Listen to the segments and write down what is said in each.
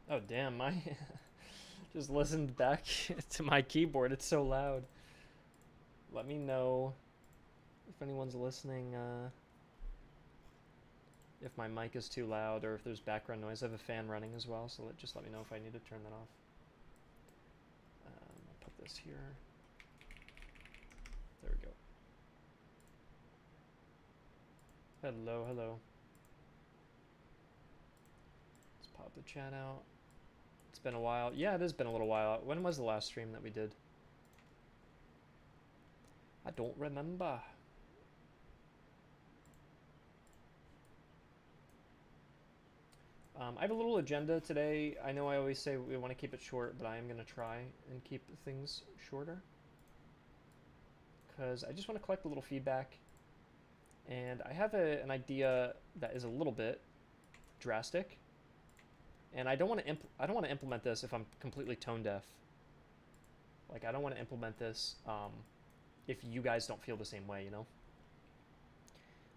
Oh damn, my just listened back to my keyboard. It's so loud. Let me know if anyone's listening. If my mic is too loud or if there's background noise. I have a fan running as well, so just let me know if I need to turn that off. I'll put this here. There we go. Hello, hello. Let's pop the chat out. It's been a while. Yeah, it has been a little while. When was the last stream that we did? I don't remember. I have a little agenda today. I know I always say we want to keep it short, but I am going to try and keep things shorter. Because I just want to collect a little feedback. And I have an idea that is a little bit drastic. And I don't want to implement this if I'm completely tone deaf. Like, I don't want to implement this if you guys don't feel the same way, you know?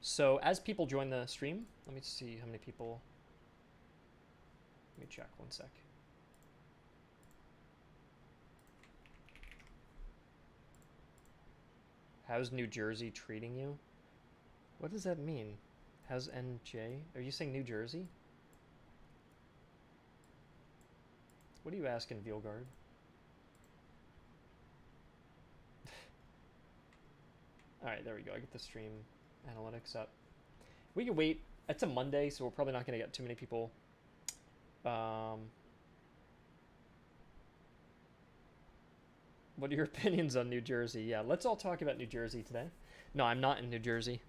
So as people join the stream, let me see how many people. Let me check 1 sec. How's New Jersey treating you? What does that mean? How's NJ? Are you saying New Jersey? What are you asking, Veilguard? Alright, there we go. I get the stream analytics up. We can wait. It's a Monday, so we're probably not going to get too many people. What are your opinions on New Jersey? Yeah, let's all talk about New Jersey today. No, I'm not in New Jersey.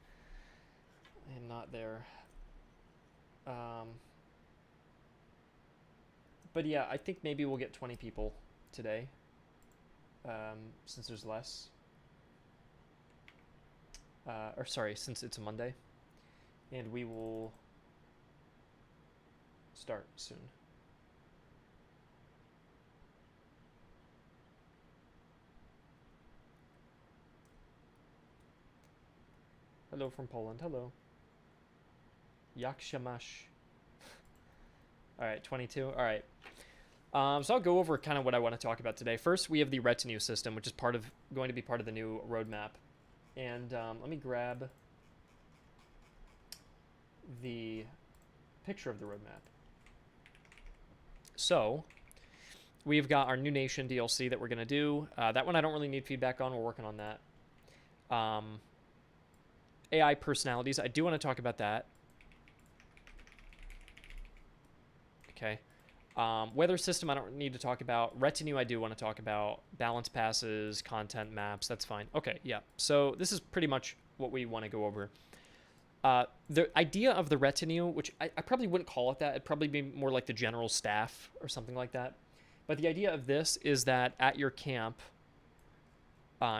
I am not there. But yeah, I think maybe we'll get 20 people today, since there's less. Or sorry, since it's a Monday. And we will start soon. Hello from Poland. Hello. Yakshamash. All right, 22. All right. So I'll go over kind of what I want to talk about today. First, we have the Retinue system, which is going to be part of the new roadmap. And let me grab the picture of the roadmap. So we've got our new nation DLC that we're going to do. That one I don't really need feedback on. We're working on that. AI personalities. I do want to talk about that. Okay. Weather system, I don't need to talk about. Retinue, I do want to talk about. Balance passes, content maps, that's fine. Okay, yeah. So this is pretty much what we want to go over. The idea of the retinue, which I probably wouldn't call it that. It'd probably be more like the general staff or something like that. But the idea of this is that at your camp,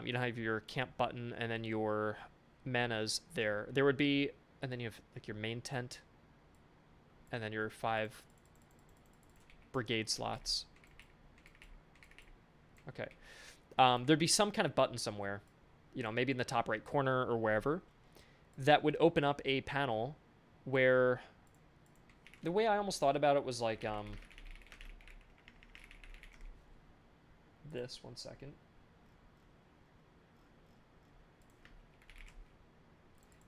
you know, have your camp button and then your manas there. There would be, and then you have like your main tent, and then your 5 brigade slots. Okay. There'd be some kind of button somewhere, you know, maybe in the top right corner or wherever, that would open up a panel where the way I almost thought about it was like this. 1 second.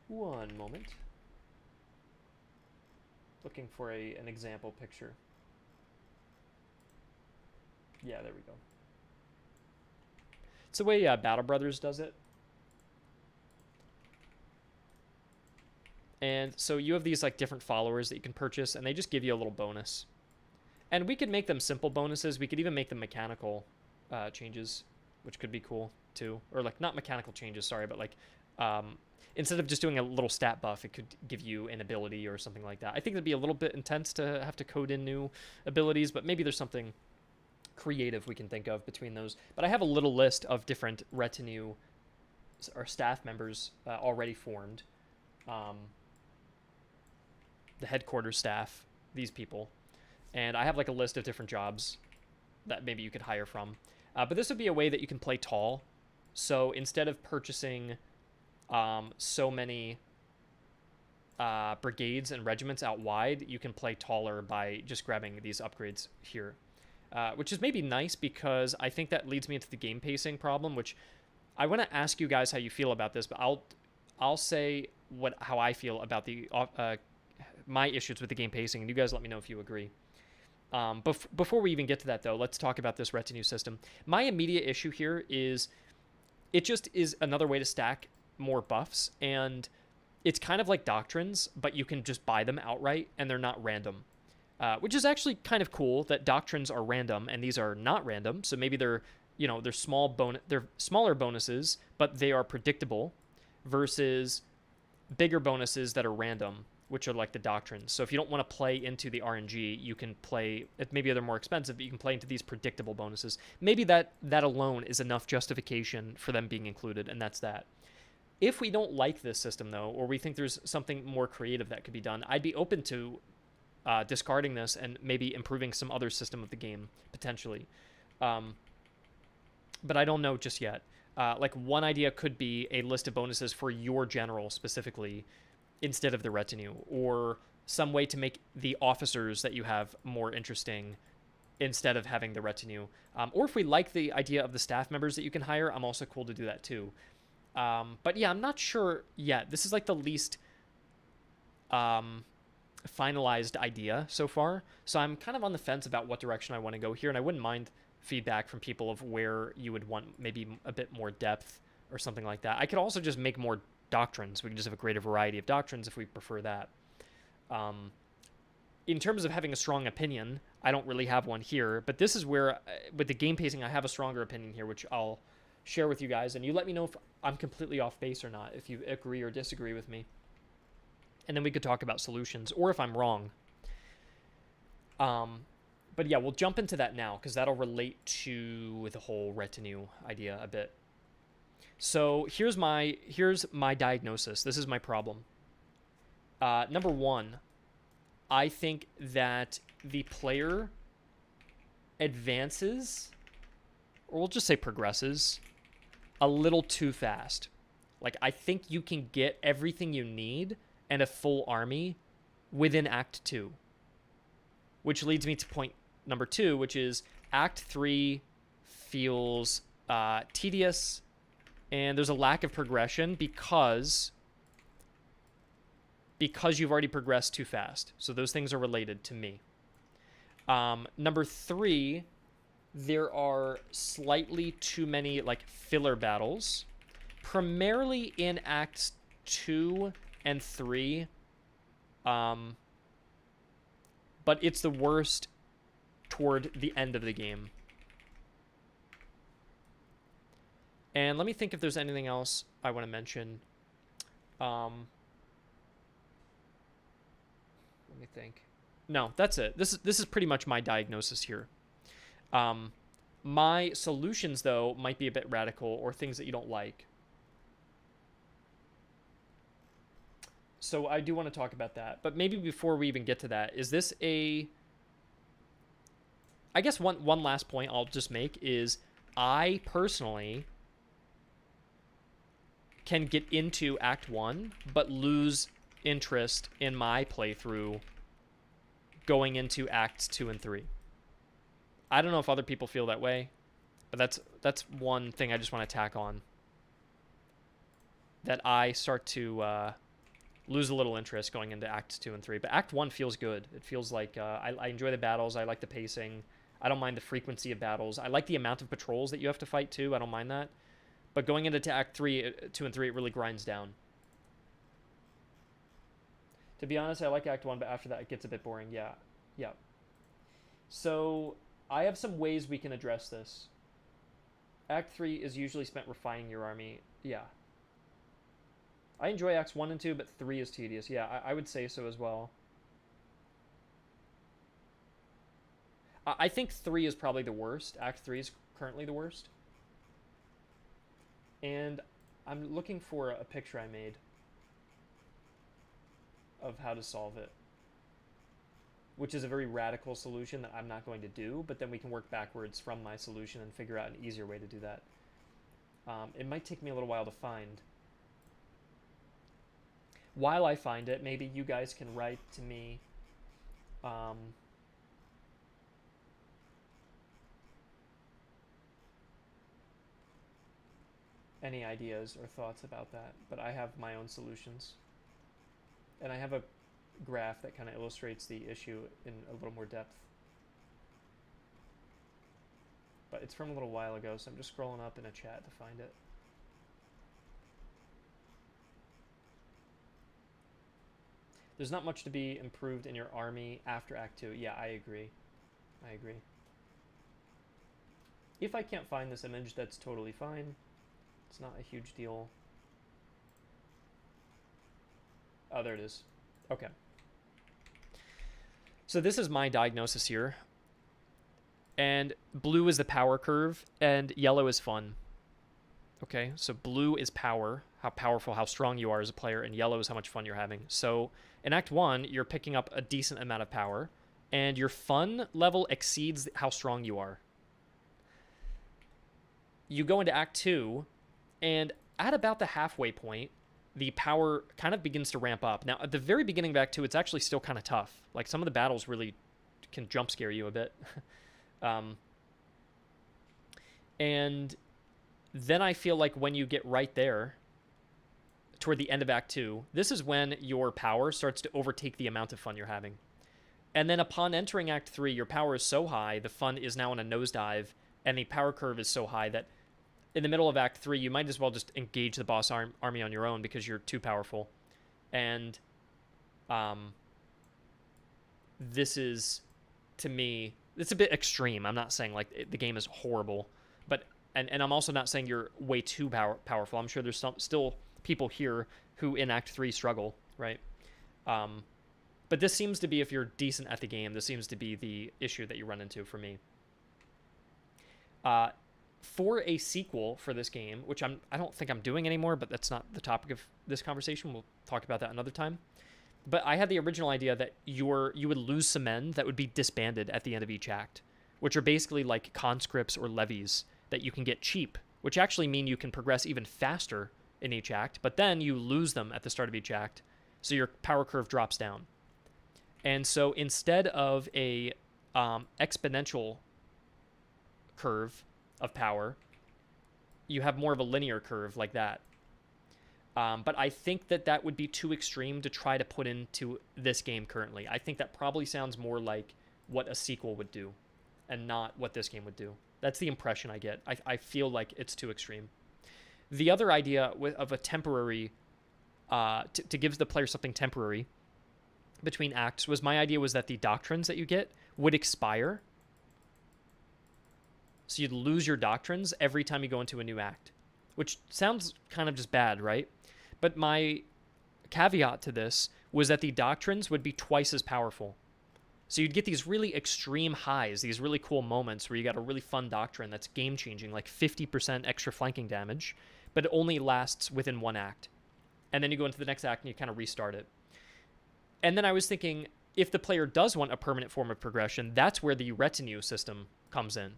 One moment. Looking for an example picture. Yeah, there we go. It's the way Battle Brothers does it. And so you have these like different followers that you can purchase, and they just give you a little bonus. And we could make them simple bonuses. We could even make them mechanical changes, which could be cool too. Or like not mechanical changes, sorry, but like instead of just doing a little stat buff, it could give you an ability or something like that. I think it'd be a little bit intense to have to code in new abilities, but maybe there's something creative we can think of between those. But I have a little list of different retinue or staff members already formed. The headquarters staff, these people. And I have like a list of different jobs that maybe you could hire from. But this would be a way that you can play tall. So instead of purchasing so many brigades and regiments out wide, you can play taller by just grabbing these upgrades here. Which is maybe nice because I think that leads me into the game pacing problem, which I want to ask you guys how you feel about this, but I'll say how I feel about the my issues with the game pacing, and you guys let me know if you agree. Before we even get to that, though, let's talk about this retinue system. My immediate issue here is it just is another way to stack more buffs, and it's kind of like doctrines, but you can just buy them outright, and they're not random. Which is actually kind of cool that doctrines are random and these are not random. So maybe they're they're smaller bonuses, but they are predictable, versus bigger bonuses that are random, which are like the doctrines. So if you don't want to play into the RNG, you can play. Maybe they're more expensive, but you can play into these predictable bonuses. Maybe that alone is enough justification for them being included, and that's that. If we don't like this system though, or we think there's something more creative that could be done, I'd be open to discarding this and maybe improving some other system of the game potentially, but I don't know just yet. Like one idea could be a list of bonuses for your general specifically instead of the retinue, or some way to make the officers that you have more interesting instead of having the retinue. Or if we like the idea of the staff members that you can hire, I'm also cool to do that too. But yeah, I'm not sure yet. This is like the least finalized idea so far, so I'm kind of on the fence about what direction I want to go here, and I wouldn't mind feedback from people of where you would want maybe a bit more depth or something like that. I could also just make more doctrines. We can just have a greater variety of doctrines if we prefer that. In terms of having a strong opinion, I don't really have one here, but this is where with the game pacing I have a stronger opinion here, which I'll share with you guys, and you let me know if I'm completely off base or not, if you agree or disagree with me. And then we could talk about solutions, or if I'm wrong. But yeah, we'll jump into that now, because that'll relate to the whole retinue idea a bit. So here's my diagnosis. This is my problem. Number one, I think that the player advances, or we'll just say progresses, a little too fast. Like, I think you can get everything you need and a full army within Act 2. Which leads me to point number 2, which is Act 3 feels tedious, and there's a lack of progression because you've already progressed too fast. So those things are related to me. Number 3, there are slightly too many like filler battles, primarily in Acts 2 and 3, but it's the worst toward the end of the game. And let me think if there's anything else I want to mention. Let me think. No, that's it. This is pretty much my diagnosis here. My solutions, though, might be a bit radical, or things that you don't like. So I do want to talk about that. But maybe before we even get to that, is this a... I guess one last point I'll just make is I personally can get into Act 1, but lose interest in my playthrough going into Acts 2 and 3. I don't know if other people feel that way, but that's one thing I just want to tack on. That I start to lose a little interest going into Acts 2 and 3. But Act 1 feels good. It feels like I enjoy the battles. I like the pacing. I don't mind the frequency of battles. I like the amount of patrols that you have to fight too. I don't mind that. But going into Act 2 and 3, it really grinds down. To be honest, I like Act 1, but after that, it gets a bit boring. Yeah. So I have some ways we can address this. Act 3 is usually spent refining your army. Yeah. I enjoy Acts 1 and 2, but 3 is tedious. Yeah, I would say so as well. I think 3 is probably the worst. Act 3 is currently the worst. And I'm looking for a picture I made of how to solve it, which is a very radical solution that I'm not going to do, but then we can work backwards from my solution and figure out an easier way to do that. It might take me a little while to find. While I find it, maybe you guys can write to me any ideas or thoughts about that. But I have my own solutions. And I have a graph that kind of illustrates the issue in a little more depth. But it's from a little while ago, so I'm just scrolling up in a chat to find it. There's not much to be improved in your army after Act 2. Yeah, I agree. I agree. If I can't find this image, that's totally fine. It's not a huge deal. Oh, there it is. Okay. So this is my diagnosis here. And blue is the power curve, and yellow is fun. Okay, so blue is power, how powerful, how strong you are as a player, and yellow is how much fun you're having. So in Act 1, you're picking up a decent amount of power, and your fun level exceeds how strong you are. You go into Act 2, and at about the halfway point, the power kind of begins to ramp up. Now, at the very beginning of Act 2, it's actually still kind of tough. Like, some of the battles really can jump scare you a bit. And then I feel like when you get right there, toward the end of Act 2, this is when your power starts to overtake the amount of fun you're having. And then upon entering Act 3, your power is so high, the fun is now on a nosedive, and the power curve is so high that in the middle of Act 3, you might as well just engage the boss army on your own because you're too powerful. And this is, to me, it's a bit extreme. I'm not saying like the game is horrible, but and I'm also not saying you're way too powerful. I'm sure there's still people here who in Act 3 struggle, right? But this seems to be, if you're decent at the game, this seems to be the issue that you run into for me. For a sequel for this game, which I don't think I'm doing anymore, but that's not the topic of this conversation. We'll talk about that another time. But I had the original idea that you would lose some men that would be disbanded at the end of each act, which are basically like conscripts or levies that you can get cheap, which actually mean you can progress even faster in each act, but then you lose them at the start of each act, so your power curve drops down. And so instead of a exponential curve of power, you have more of a linear curve like that. But I think that would be too extreme to try to put into this game currently. I think that probably sounds more like what a sequel would do and not what this game would do. That's the impression I get. I feel like it's too extreme. The other idea of a temporary, to give the player something temporary between acts, was my idea was that the doctrines that you get would expire. So you'd lose your doctrines every time you go into a new act, which sounds kind of just bad, right? But my caveat to this was that the doctrines would be twice as powerful. So you'd get these really extreme highs, these really cool moments where you got a really fun doctrine that's game-changing, like 50% extra flanking damage, but it only lasts within one act. And then you go into the next act and you kind of restart it. And then I was thinking, if the player does want a permanent form of progression, that's where the retinue system comes in.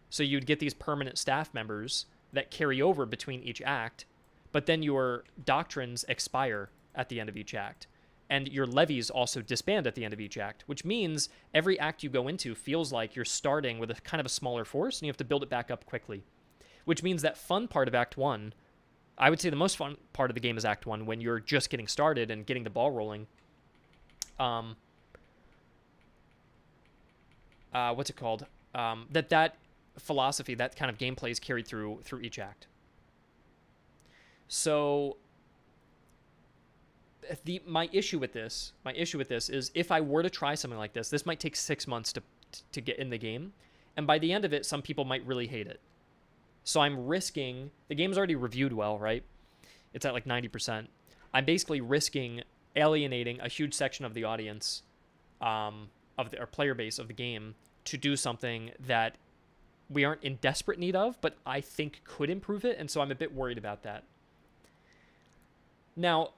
So you'd get these permanent staff members that carry over between each act, but then your doctrines expire at the end of each act. And your levies also disband at the end of each act, which means every act you go into feels like you're starting with a kind of a smaller force and you have to build it back up quickly. Which means that fun part of Act 1, I would say the most fun part of the game is Act 1, when you're just getting started and getting the ball rolling. What's it called? That philosophy, that kind of gameplay is carried through each act. So my issue with this is, if I were to try something like this might take 6 months to get in the game, and by the end of it, some people might really hate it. So I'm risking, the game's already reviewed well, right? It's at like 90%. I'm basically risking alienating a huge section of the audience, of our player base of the game, to do something that we aren't in desperate need of, but I think could improve it, and so I'm a bit worried about that. Now,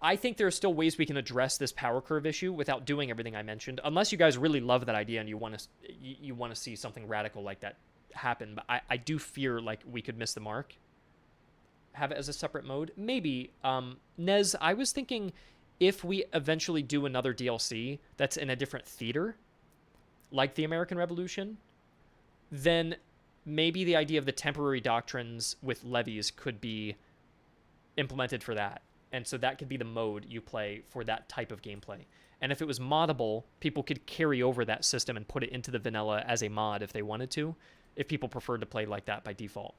I think there are still ways we can address this power curve issue without doing everything I mentioned, unless you guys really love that idea and you want to see something radical like that happen. But I do fear like we could miss the mark. have it as a separate mode? Maybe. Nez, I was thinking if we eventually do another DLC that's in a different theater, like the American Revolution, then maybe the idea of the temporary doctrines with levies could be implemented for that. And so that could be the mode you play for that type of gameplay. And if it was moddable, people could carry over that system and put it into the vanilla as a mod if they wanted to, if people preferred to play like that by default.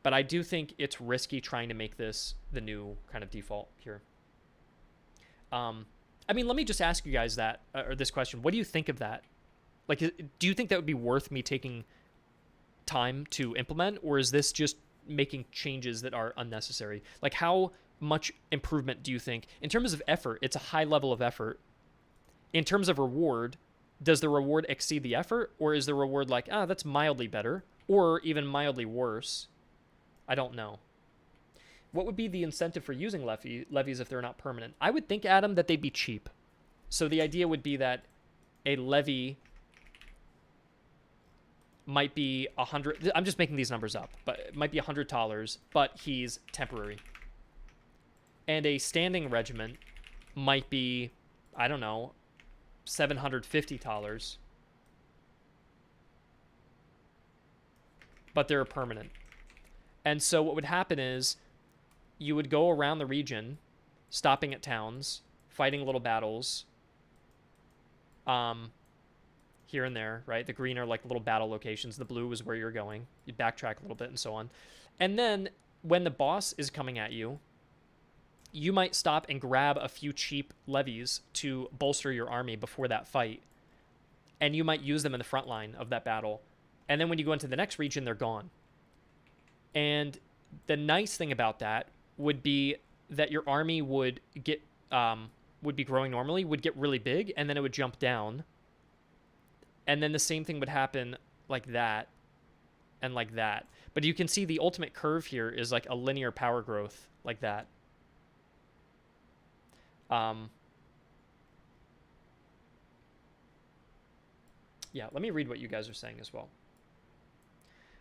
But I do think it's risky trying to make this the new kind of default here. I mean, let me just ask you guys that, or this question. What do you think of that? Like, do you think that would be worth me taking time to implement, or is this just making changes that are unnecessary? Like, how much improvement do you think? In terms of effort, it's a high level of effort. In terms of reward, does the reward exceed the effort, or is the reward like, that's mildly better, or even mildly worse? I don't know. What would be the incentive for using levies if they're not permanent? I would think, Adam, that they'd be cheap. So the idea would be that a levy might be 100. I'm just making these numbers up, but it might be $100, but he's temporary. And a standing regiment might be, I don't know, $750, but they're permanent. And so what would happen is you would go around the region, stopping at towns, fighting little battles, here and there, right? The green are like little battle locations. The blue is where you're going. You backtrack a little bit and so on. And then when the boss is coming at you, you might stop and grab a few cheap levies to bolster your army before that fight. And you might use them in the front line of that battle. And then when you go into the next region, they're gone. And the nice thing about that would be that your army would get would be growing normally, would get really big, and then it would jump down. And then the same thing would happen like that and like that. But you can see the ultimate curve here is like a linear power growth like that. Yeah, let me read what you guys are saying as well.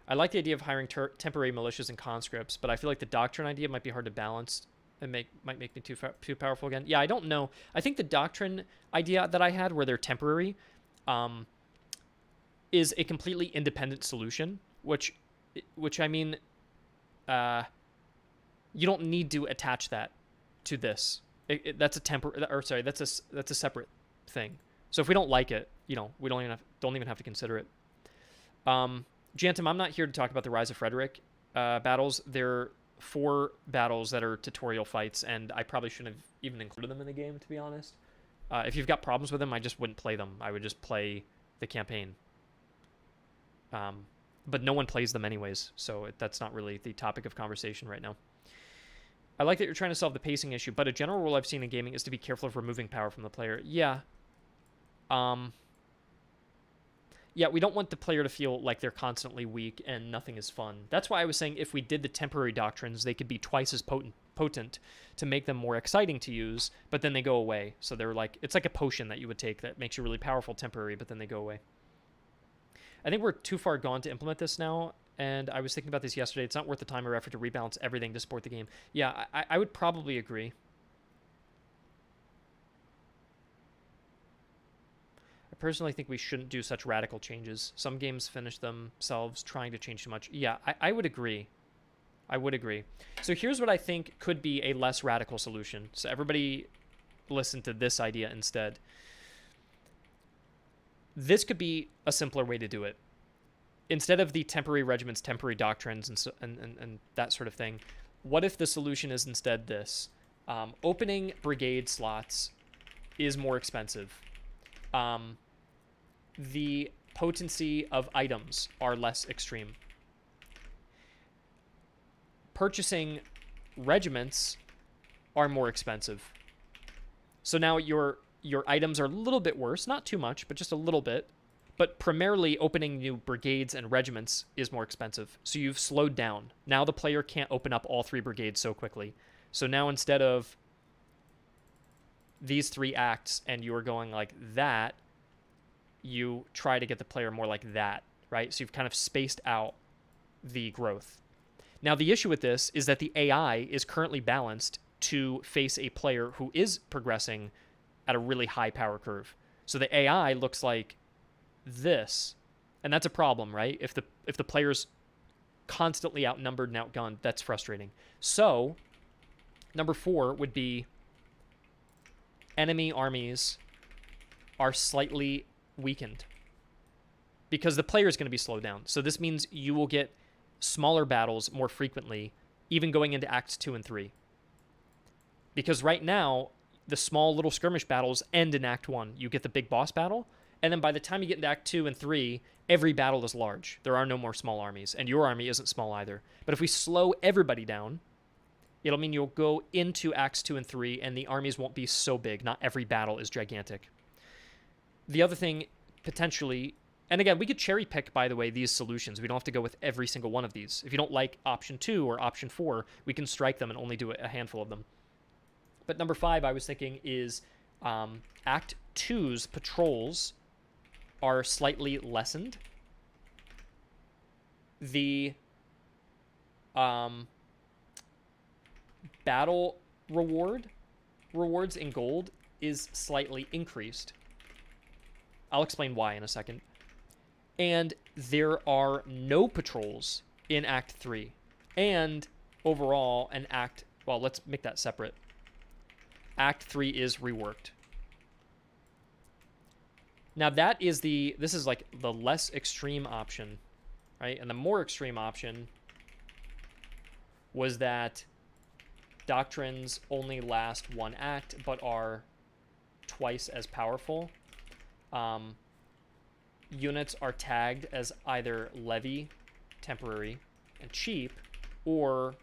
I like the idea of hiring temporary militias and conscripts, but I feel like the doctrine idea might be hard to balance and might make me too powerful again. Yeah, I don't know. I think the doctrine idea that I had, where they're temporary, is a completely independent solution. Which I mean, you don't need to attach that to this. That's a separate thing. So if we don't like it, we don't even have to consider it. Jantum, I'm not here to talk about the Rise of Frederick battles. They're 4 battles that are tutorial fights, and I probably shouldn't have even included them in the game, to be honest. If you've got problems with them, I just wouldn't play them. I would just play the campaign. But no one plays them anyways, so that's not really the topic of conversation right now. I like that you're trying to solve the pacing issue, but a general rule I've seen in gaming is to be careful of removing power from the player. Yeah. Yeah, we don't want the player to feel like they're constantly weak and nothing is fun. That's why I was saying if we did the temporary doctrines, they could be twice as potent to make them more exciting to use, but then they go away. So they're like, it's like a potion that you would take that makes you really powerful temporary, but then they go away. I think we're too far gone to implement this now, and I was thinking about this yesterday. It's not worth the time or effort to rebalance everything to support the game. Yeah, I would probably agree. I personally think we shouldn't do such radical changes. Some games finish themselves trying to change too much. Yeah, I would agree. I would agree. So here's what I think could be a less radical solution. So everybody listen to this idea instead. This could be a simpler way to do it. Instead of the temporary regiments, temporary doctrines, and that sort of thing, what if the solution is instead this? Opening brigade slots is more expensive. The potency of items are less extreme. Purchasing regiments are more expensive. So now your items are a little bit worse, not too much, but just a little bit. But primarily opening new brigades and regiments is more expensive. So you've slowed down. Now the player can't open up all 3 brigades so quickly. So now instead of these 3 acts and you're going like that, you try to get the player more like that, right? So you've kind of spaced out the growth. Now, the issue with this is that the AI is currently balanced to face a player who is progressing at a really high power curve. So the AI looks like this, and that's a problem, right? If the player's constantly outnumbered and outgunned, that's frustrating. So number 4 would be enemy armies are slightly weakened because the player is going to be slowed down. So this means you will get smaller battles more frequently, even going into Acts 2 and 3. Because right now, the small little skirmish battles end in Act 1. You get the big boss battle, and then by the time you get into Act 2 and 3, every battle is large. There are no more small armies, and your army isn't small either. But if we slow everybody down, it'll mean you'll go into Acts 2 and 3, and the armies won't be so big. Not every battle is gigantic. The other thing, potentially, and again, we could cherry pick, by the way, these solutions. We don't have to go with every single one of these. If you don't like option 2 or option 4, we can strike them and only do a handful of them. But number 5, I was thinking, is Act 2's patrols are slightly lessened. The battle rewards in gold is slightly increased. I'll explain why in a second. And there are no patrols in Act 3. And overall, well, let's make that separate. Act 3 is reworked. Now this is like the less extreme option, right? And the more extreme option was that doctrines only last 1 act, but are twice as powerful. Units are tagged as either levy, temporary, and cheap, or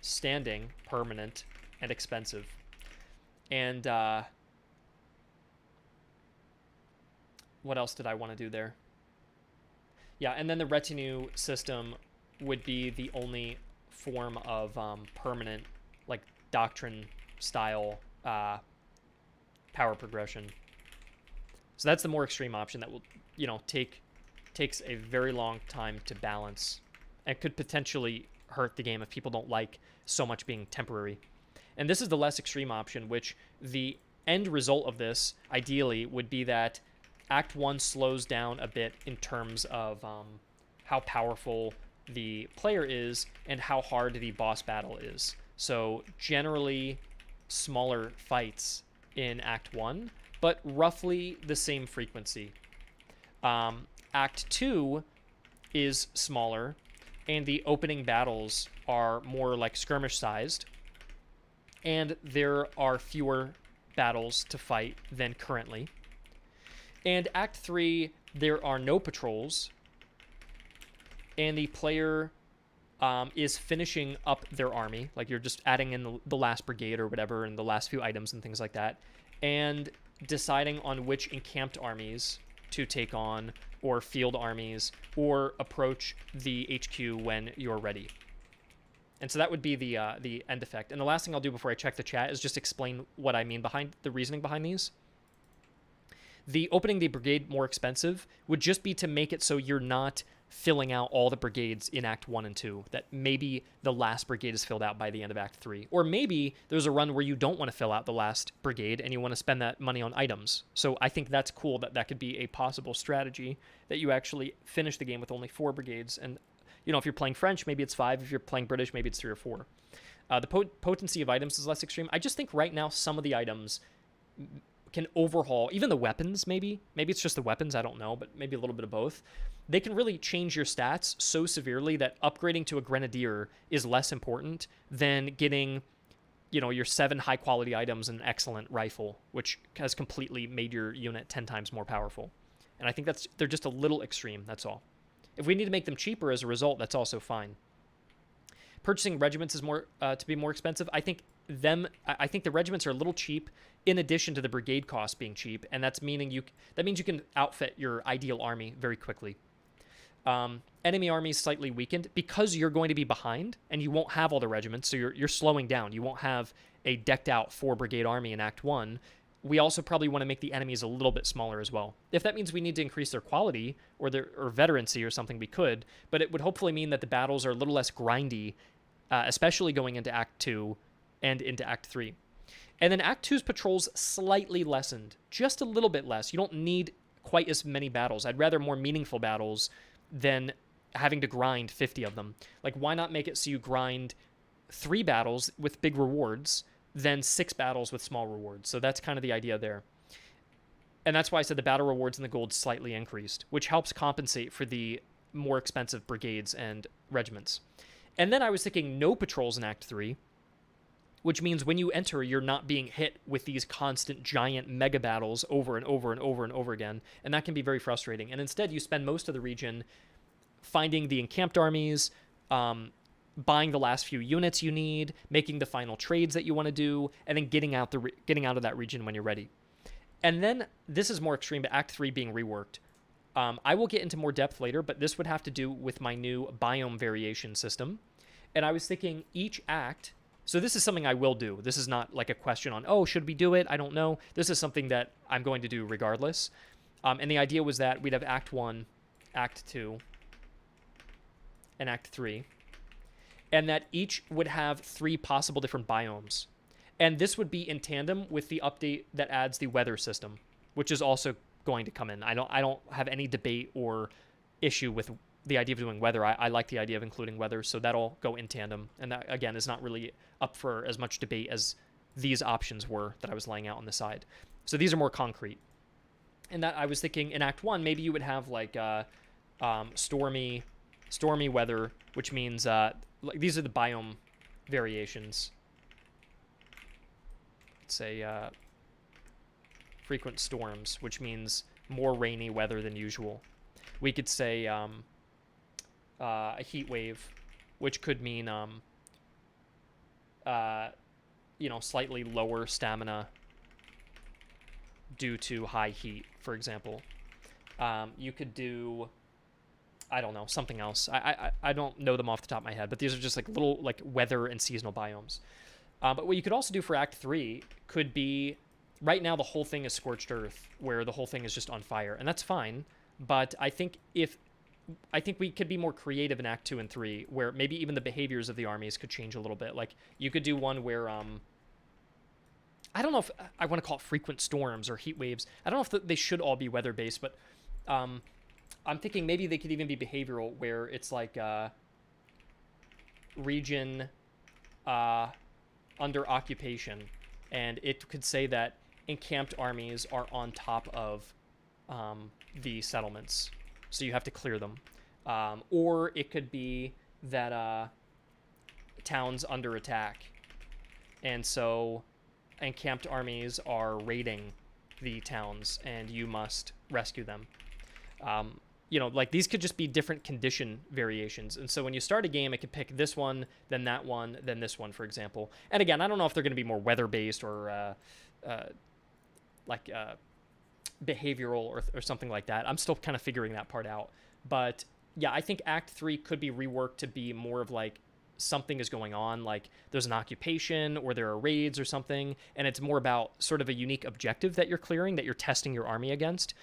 standing, permanent, and expensive. And what else did I want to do there? Yeah, and then the retinue system would be the only form of permanent, like doctrine style power progression. So that's the more extreme option that will, takes a very long time to balance and could potentially hurt the game if people don't like so much being temporary. And this is the less extreme option, which the end result of this, ideally, would be that Act 1 slows down a bit in terms of how powerful the player is and how hard the boss battle is. So generally smaller fights in Act 1, but roughly the same frequency. Act 2 is smaller, and the opening battles are more like skirmish-sized, and there are fewer battles to fight than currently. And Act 3, there are no patrols, and the player is finishing up their army, like you're just adding in the last brigade or whatever, and the last few items and things like that, and deciding on which encamped armies to take on, or field armies, or approach the HQ when you're ready. And so that would be the end effect. And the last thing I'll do before I check the chat is just explain what I mean behind the reasoning behind these. The opening the brigade more expensive would just be to make it so you're not filling out all the brigades in Act 1 and 2, that maybe the last brigade is filled out by the end of Act 3. Or maybe there's a run where you don't want to fill out the last brigade and you want to spend that money on items. So I think that's cool that could be a possible strategy, that you actually finish the game with only 4 brigades. And, if you're playing French, maybe it's 5. If you're playing British, maybe it's 3 or 4. The potency of items is less extreme. I just think right now some of the items can overhaul, even the weapons, maybe it's just the weapons, I don't know, but maybe a little bit of both. They can really change your stats so severely that upgrading to a grenadier is less important than getting, your 7 high quality items and an excellent rifle, which has completely made your unit 10 times more powerful. And I think they're just a little extreme, that's all. If we need to make them cheaper as a result, that's also fine. Purchasing regiments is more to be more expensive. I think the regiments are a little cheap in addition to the brigade cost being cheap, and that means you can outfit your ideal army very quickly. Enemy armies slightly weakened because you're going to be behind and you won't have all the regiments, so you're slowing down. You won't have a decked out 4 brigade army in Act 1. we also probably want to make the enemies a little bit smaller as well. If that means we need to increase their quality or veterancy or something, we could, but it would hopefully mean that the battles are a little less grindy, especially going into Act 2 and into Act 3. And then Act 2's patrols slightly lessened, just a little bit less. You don't need quite as many battles. I'd rather more meaningful battles than having to grind 50 of them. Like, why not make it so you grind 3 battles with big rewards than 6 battles with small rewards? So that's kind of the idea there. And that's why I said the battle rewards and the gold slightly increased, which helps compensate for the more expensive brigades and regiments. And then I was thinking no patrols in Act 3, which means when you enter, you're not being hit with these constant giant mega battles over and over and over and over again, and that can be very frustrating. And instead, you spend most of the region finding the encamped armies, buying the last few units you need, making the final trades that you want to do, and then getting out of that region when you're ready. And then, this is more extreme, but Act 3 being reworked. I will get into more depth later, but this would have to do with my new biome variation system. And I was thinking each act... So this is something I will do. This is not like a question on, oh, should we do it? I don't know. This is something that I'm going to do regardless. And the idea was that we'd have Act 1, Act 2, and Act 3. And that each would have 3 possible different biomes. And this would be in tandem with the update that adds the weather system, which is also going to come in. I don't have any debate or issue with the idea of doing weather. I like the idea of including weather, so that'll go in tandem. And that, again, is not really up for as much debate as these options were that I was laying out on the side. So these are more concrete. And that I was thinking in Act 1, maybe you would have like stormy weather, which means like these are the biome variations. Let's say frequent storms, which means more rainy weather than usual. We could say a heat wave, which could mean slightly lower stamina due to high heat, for example. You could do, I don't know, something else. I don't know them off the top of my head, but these are just like little like weather and seasonal biomes. But what you could also do for Act 3 could be, right now the whole thing is scorched earth, where the whole thing is just on fire, and that's fine. But I think we could be more creative in Act 2 and 3, where maybe even the behaviors of the armies could change a little bit. Like, you could do one where, I don't know if I want to call it frequent storms or heat waves. I don't know if they should all be weather-based, but I'm thinking maybe they could even be behavioral, where it's like region under occupation, and it could say that encamped armies are on top of the settlements, so you have to clear them. Or it could be that towns under attack, and so encamped armies are raiding the towns, and you must rescue them. Like these could just be different condition variations. And so when you start a game, it could pick this one, then that one, then this one, for example. And again, I don't know if they're going to be more weather-based or behavioral or something like that. I'm still kind of figuring that part out. But yeah, I think Act 3 could be reworked to be more of like something is going on, like there's an occupation or there are raids or something, and it's more about sort of a unique objective that you're clearing, that you're testing your army against.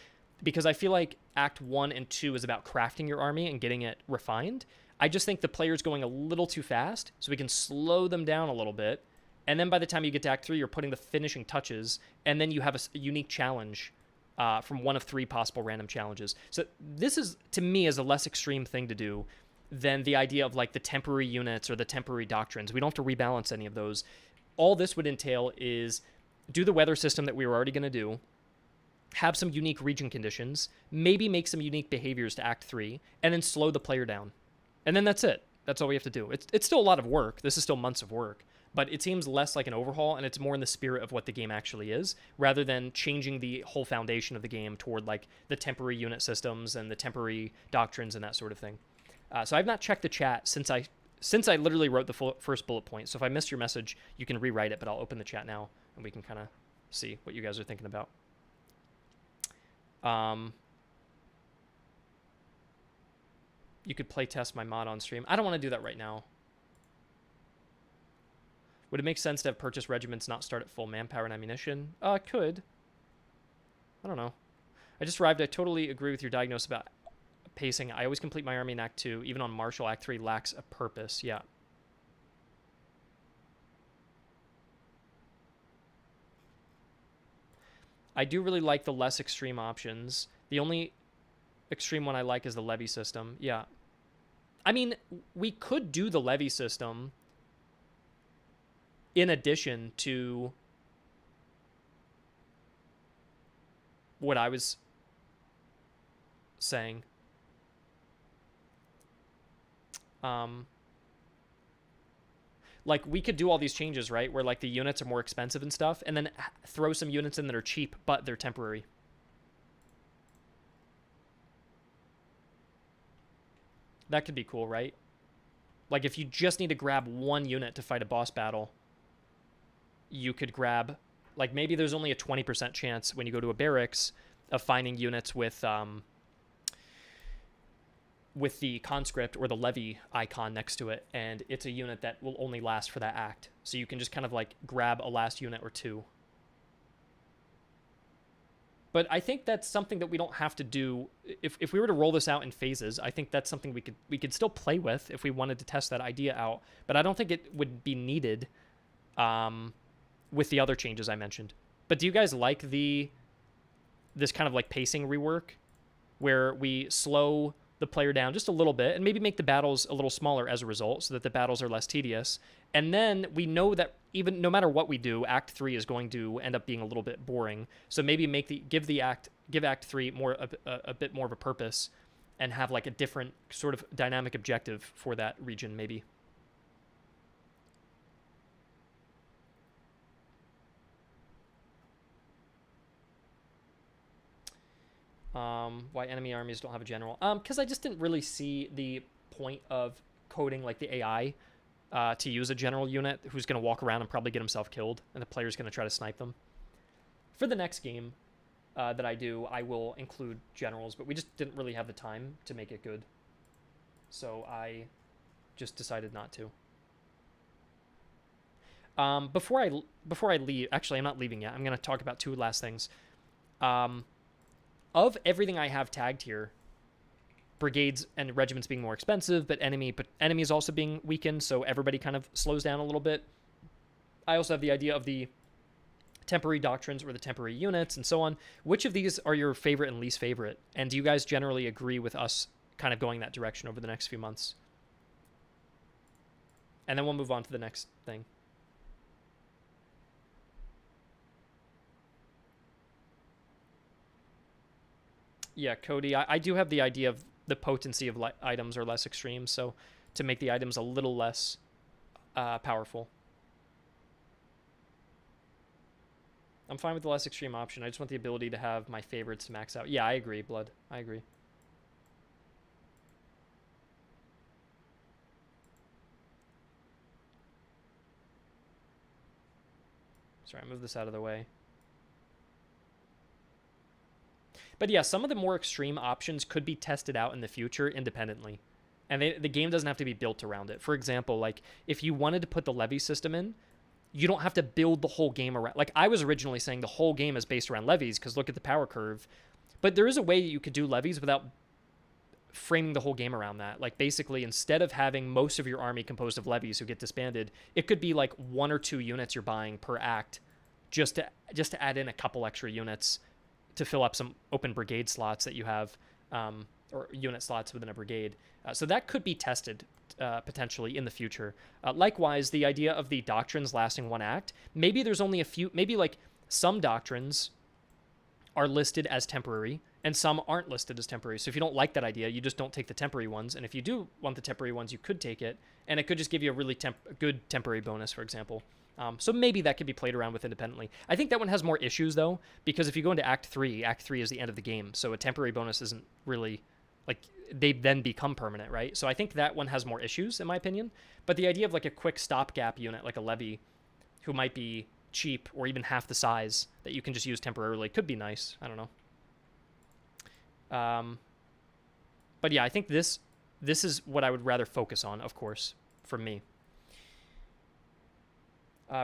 Because I feel like Act 1 and 2 is about crafting your army and getting it refined. I just think the player's going a little too fast, so we can slow them down a little bit. And then by the time you get to Act 3, you're putting the finishing touches, and then you have a unique challenge from one of 3 possible random challenges. So this is, to me, is a less extreme thing to do than the idea of like the temporary units or the temporary doctrines. We don't have to rebalance any of those. All this would entail is do the weather system that we were already going to do, have some unique region conditions, maybe make some unique behaviors to Act 3, and then slow the player down. And then that's it. That's all we have to do. It's still a lot of work. This is still months of work, but it seems less like an overhaul, and it's more in the spirit of what the game actually is, rather than changing the whole foundation of the game toward like the temporary unit systems and the temporary doctrines and that sort of thing. So I've not checked the chat since I literally wrote the first bullet point. So if I missed your message, you can rewrite it, but I'll open the chat now, and we can kind of see what you guys are thinking about. You could play test my mod on stream. I don't want to do that right now. Would it make sense to have purchased regiments not start at full manpower and ammunition? Could. I don't know. I just arrived. I totally agree with your diagnosis about pacing. I always complete my army in Act 2. Even on Martial, Act 3 lacks a purpose. Yeah. I do really like the less extreme options. The only extreme one I like is the levy system. Yeah. I mean, we could do the levy system in addition to what I was saying. Like, we could do all these changes, right? Where, like, the units are more expensive and stuff, and then throw some units in that are cheap, but they're temporary. That could be cool, right? Like, if you just need to grab one unit to fight a boss battle, you could grab... Like, maybe there's only a 20% chance when you go to a barracks of finding units with the conscript or the levy icon next to it, and it's a unit that will only last for that act. So you can just kind of like grab a last unit or two. But I think that's something that we don't have to do. If we were to roll this out in phases, I think that's something we could still play with if we wanted to test that idea out. But I don't think it would be needed with the other changes I mentioned. But do you guys like this kind of like pacing rework where we slow the player down just a little bit and maybe make the battles a little smaller as a result so that the battles are less tedious? And then we know that even no matter what we do, Act 3 is going to end up being a little bit boring. So maybe give Act 3 more a bit more of a purpose and have like a different sort of dynamic objective for that region maybe. Why enemy armies don't have a general? Because I just didn't really see the point of coding like the AI to use a general unit who's going to walk around and probably get himself killed, and the player's going to try to snipe them. For the next game that I do, I will include generals, but we just didn't really have the time to make it good. So I just decided not to. Before I leave, actually, I'm not leaving yet. I'm going to talk about two last things. Of everything I have tagged here, brigades and regiments being more expensive, but enemies also being weakened, so everybody kind of slows down a little bit. I also have the idea of the temporary doctrines or the temporary units and so on. Which of these are your favorite and least favorite? And do you guys generally agree with us kind of going that direction over the next few months? And then we'll move on to the next thing. Yeah, Cody, I do have the idea of the potency of items are less extreme, so to make the items a little less powerful. I'm fine with the less extreme option. I just want the ability to have my favorites to max out. Yeah, I agree, Blood. I agree. Sorry, I moved this out of the way. But yeah, some of the more extreme options could be tested out in the future independently. And the game doesn't have to be built around it. For example, like if you wanted to put the levy system in, you don't have to build the whole game around. Like I was originally saying the whole game is based around levies because look at the power curve. But there is a way you could do levies without framing the whole game around that. Like basically instead of having most of your army composed of levies who get disbanded, it could be like 1 or 2 units you're buying per act just to add in a couple extra units to fill up some open brigade slots that you have, or unit slots within a brigade. So that could be tested potentially in the future. Likewise, the idea of the doctrines lasting 1 act, maybe there's only a few, maybe like some doctrines are listed as temporary and some aren't listed as temporary. So if you don't like that idea, you just don't take the temporary ones. And if you do want the temporary ones, you could take it, and it could just give you a really good temporary bonus, for example. So maybe that could be played around with independently. I think that one has more issues, though, because if you go into Act 3 is the end of the game, so a temporary bonus isn't really, like, they then become permanent, right? So I think that one has more issues, in my opinion. But the idea of, like, a quick stopgap unit, like a levy, who might be cheap or even half the size that you can just use temporarily could be nice. I don't know. But yeah, I think this is what I would rather focus on, of course, for me.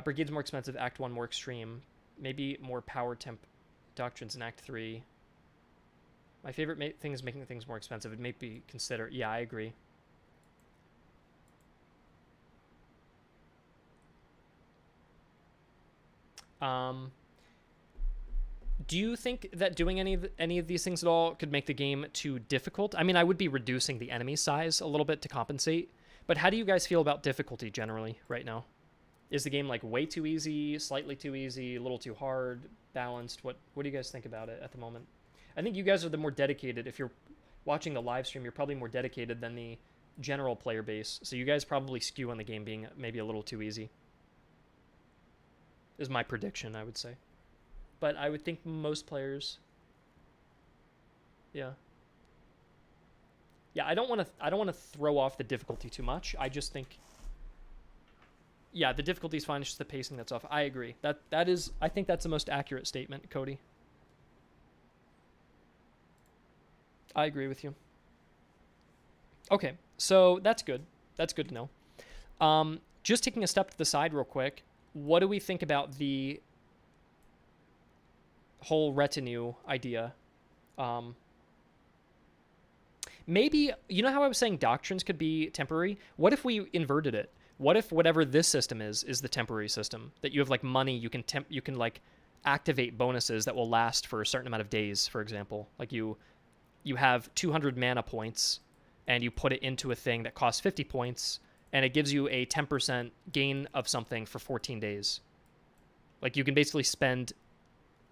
Brigade's more expensive, Act 1 more extreme. Maybe more power temp doctrines in Act 3. My favorite thing is making things more expensive. It may be considered. Yeah, I agree. Do you think that doing any of these things at all could make the game too difficult? I mean, I would be reducing the enemy size a little bit to compensate. But how do you guys feel about difficulty generally right now? Is the game like way too easy, slightly too easy, a little too hard, balanced? What do you guys think about it at the moment? I think you guys are the more dedicated. If you're watching the live stream, you're probably more dedicated than the general player base. So you guys probably skew on the game being maybe a little too easy. Is my prediction, I would say. But I would think most players, yeah. Yeah, I don't want to throw off the difficulty too much. I just think, yeah, the difficulty is fine. It's just the pacing that's off. I agree. That is, I think that's the most accurate statement, Cody. I agree with you. Okay, so that's good. That's good to know. Just taking a step to the side real quick, what do we think about the whole retinue idea? Maybe, you know how I was saying doctrines could be temporary? What if we inverted it? What if whatever this system is the temporary system? That you have like money, you can like activate bonuses that will last for a certain amount of days, for example. Like you have 200 mana points and you put it into a thing that costs 50 points and it gives you a 10% gain of something for 14 days. Like you can basically spend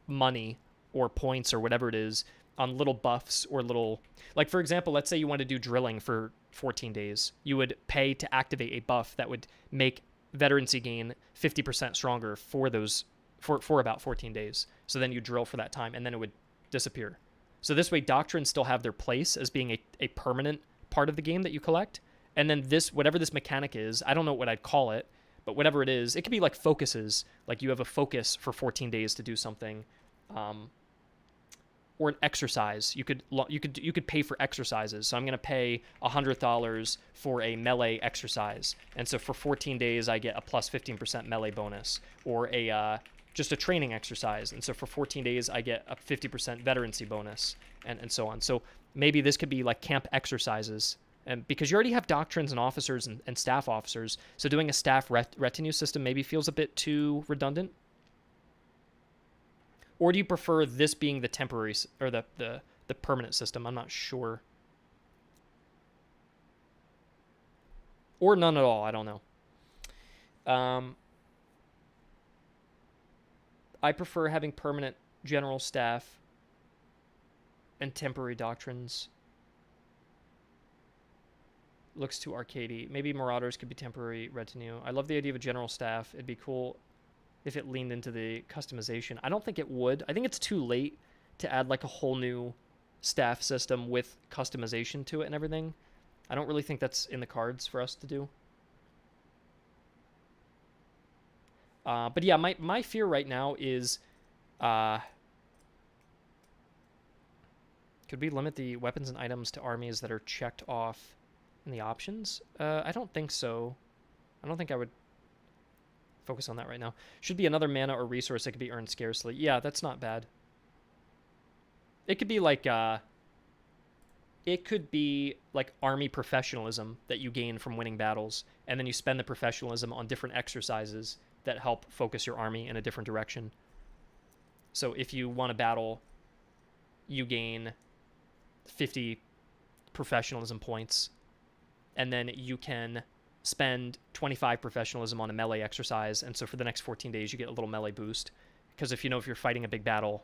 money or points or whatever it is on little buffs or little, like for example, let's say you want to do drilling for 14 days. You would pay to activate a buff that would make veterancy gain 50% stronger for those for about 14 days. So then you drill for that time and then it would disappear. So this way doctrines still have their place as being a permanent part of the game that you collect. And then this, whatever this mechanic is, I don't know what I'd call it, but whatever it is, it could be like focuses. Like you have a focus for 14 days to do something. Or an exercise. You could pay for exercises. So I'm going to pay $100 for a melee exercise. And so for 14 days, I get a plus 15% melee bonus. Or just a training exercise. And so for 14 days, I get a 50% veterancy bonus, and so on. So maybe this could be like camp exercises. And because you already have doctrines and officers and staff officers, so doing a staff retinue system maybe feels a bit too redundant. Or do you prefer this being the temporary or the permanent system? I'm not sure. Or none at all. I don't know. I prefer having permanent general staff and temporary doctrines. Looks too arcadey. Maybe Marauders could be temporary retinue. I love the idea of a general staff. It'd be cool if it leaned into the customization. I don't think it would. I think it's too late to add like a whole new staff system with customization to it and everything. I don't really think that's in the cards for us to do. But yeah, my fear right now is could we limit the weapons and items to armies that are checked off in the options? I don't think so. I don't think I would focus on that right now. Should be another mana or resource that could be earned scarcely. Yeah, that's not bad. It could be like army professionalism that you gain from winning battles, and then you spend the professionalism on different exercises that help focus your army in a different direction. So if you won a battle, you gain 50 professionalism points, and then you can spend 25 professionalism on a melee exercise, and so for the next 14 days you get a little melee boost, because if you're fighting a big battle,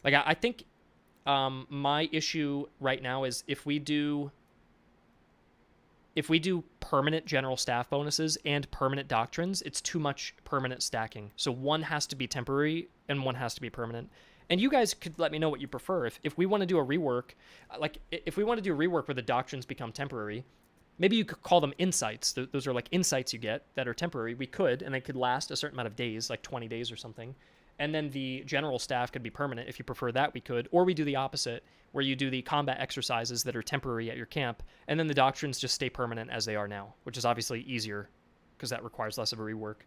like I think my issue right now is if we do permanent general staff bonuses and permanent doctrines, it's too much permanent stacking. So one has to be temporary and one has to be permanent. And you guys could let me know what you prefer. If we want to do a rework, like if we want to do a rework where the doctrines become temporary, maybe you could call them insights. Those are like insights you get that are temporary. We could, and they could last a certain amount of days, like 20 days or something. And then the general staff could be permanent. If you prefer that, we could. Or we do the opposite, where you do the combat exercises that are temporary at your camp, and then the doctrines just stay permanent as they are now, which is obviously easier because that requires less of a rework.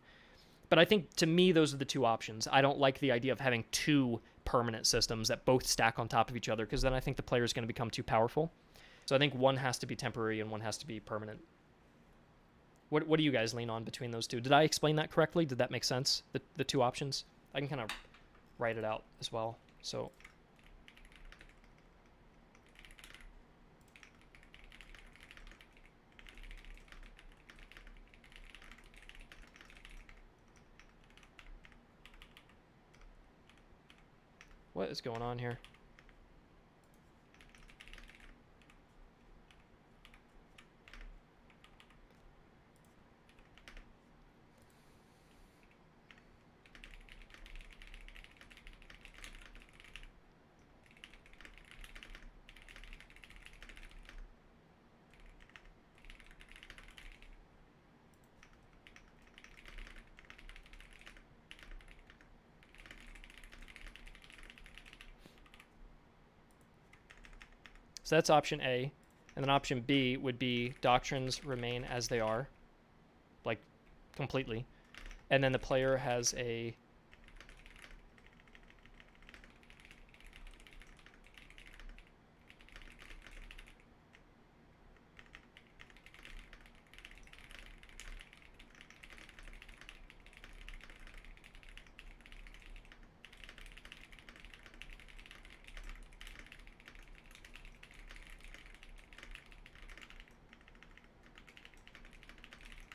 But I think, to me, those are the two options. I don't like the idea of having two permanent systems that both stack on top of each other, because then I think the player is going to become too powerful. So I think one has to be temporary and one has to be permanent. What do you guys lean on between those two? Did I explain that correctly? Did that make sense? The two options? I can kind of write it out as well. So what is going on here? So that's option A. And then option B would be doctrines remain as they are, like completely. And then the player has a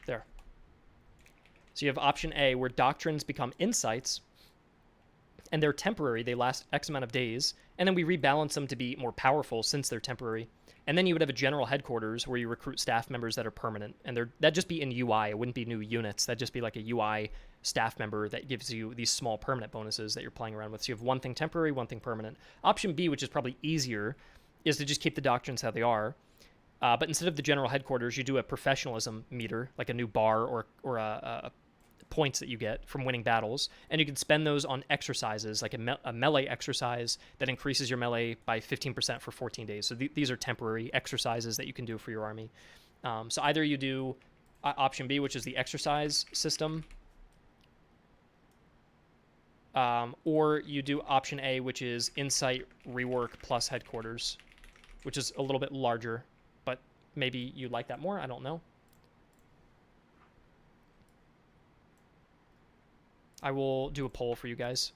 there. So you have option A, where doctrines become insights, and they're temporary. They last X amount of days, and then we rebalance them to be more powerful since they're temporary. And then you would have a general headquarters where you recruit staff members that are permanent, and that'd just be in UI. It wouldn't be new units. That'd just be like a UI staff member that gives you these small permanent bonuses that you're playing around with. So you have one thing temporary, one thing permanent. Option B, which is probably easier, is to just keep the doctrines how they are. But instead of the general headquarters, you do a professionalism meter, like a new bar or a points that you get from winning battles, and you can spend those on exercises, like a melee exercise that increases your melee by 15% for 14 days. So these are temporary exercises that you can do for your army. So either you do option B, which is the exercise system, or you do option A, which is insight, rework, plus headquarters, which is a little bit larger. Maybe you like that more. I don't know. I will do a poll for you guys.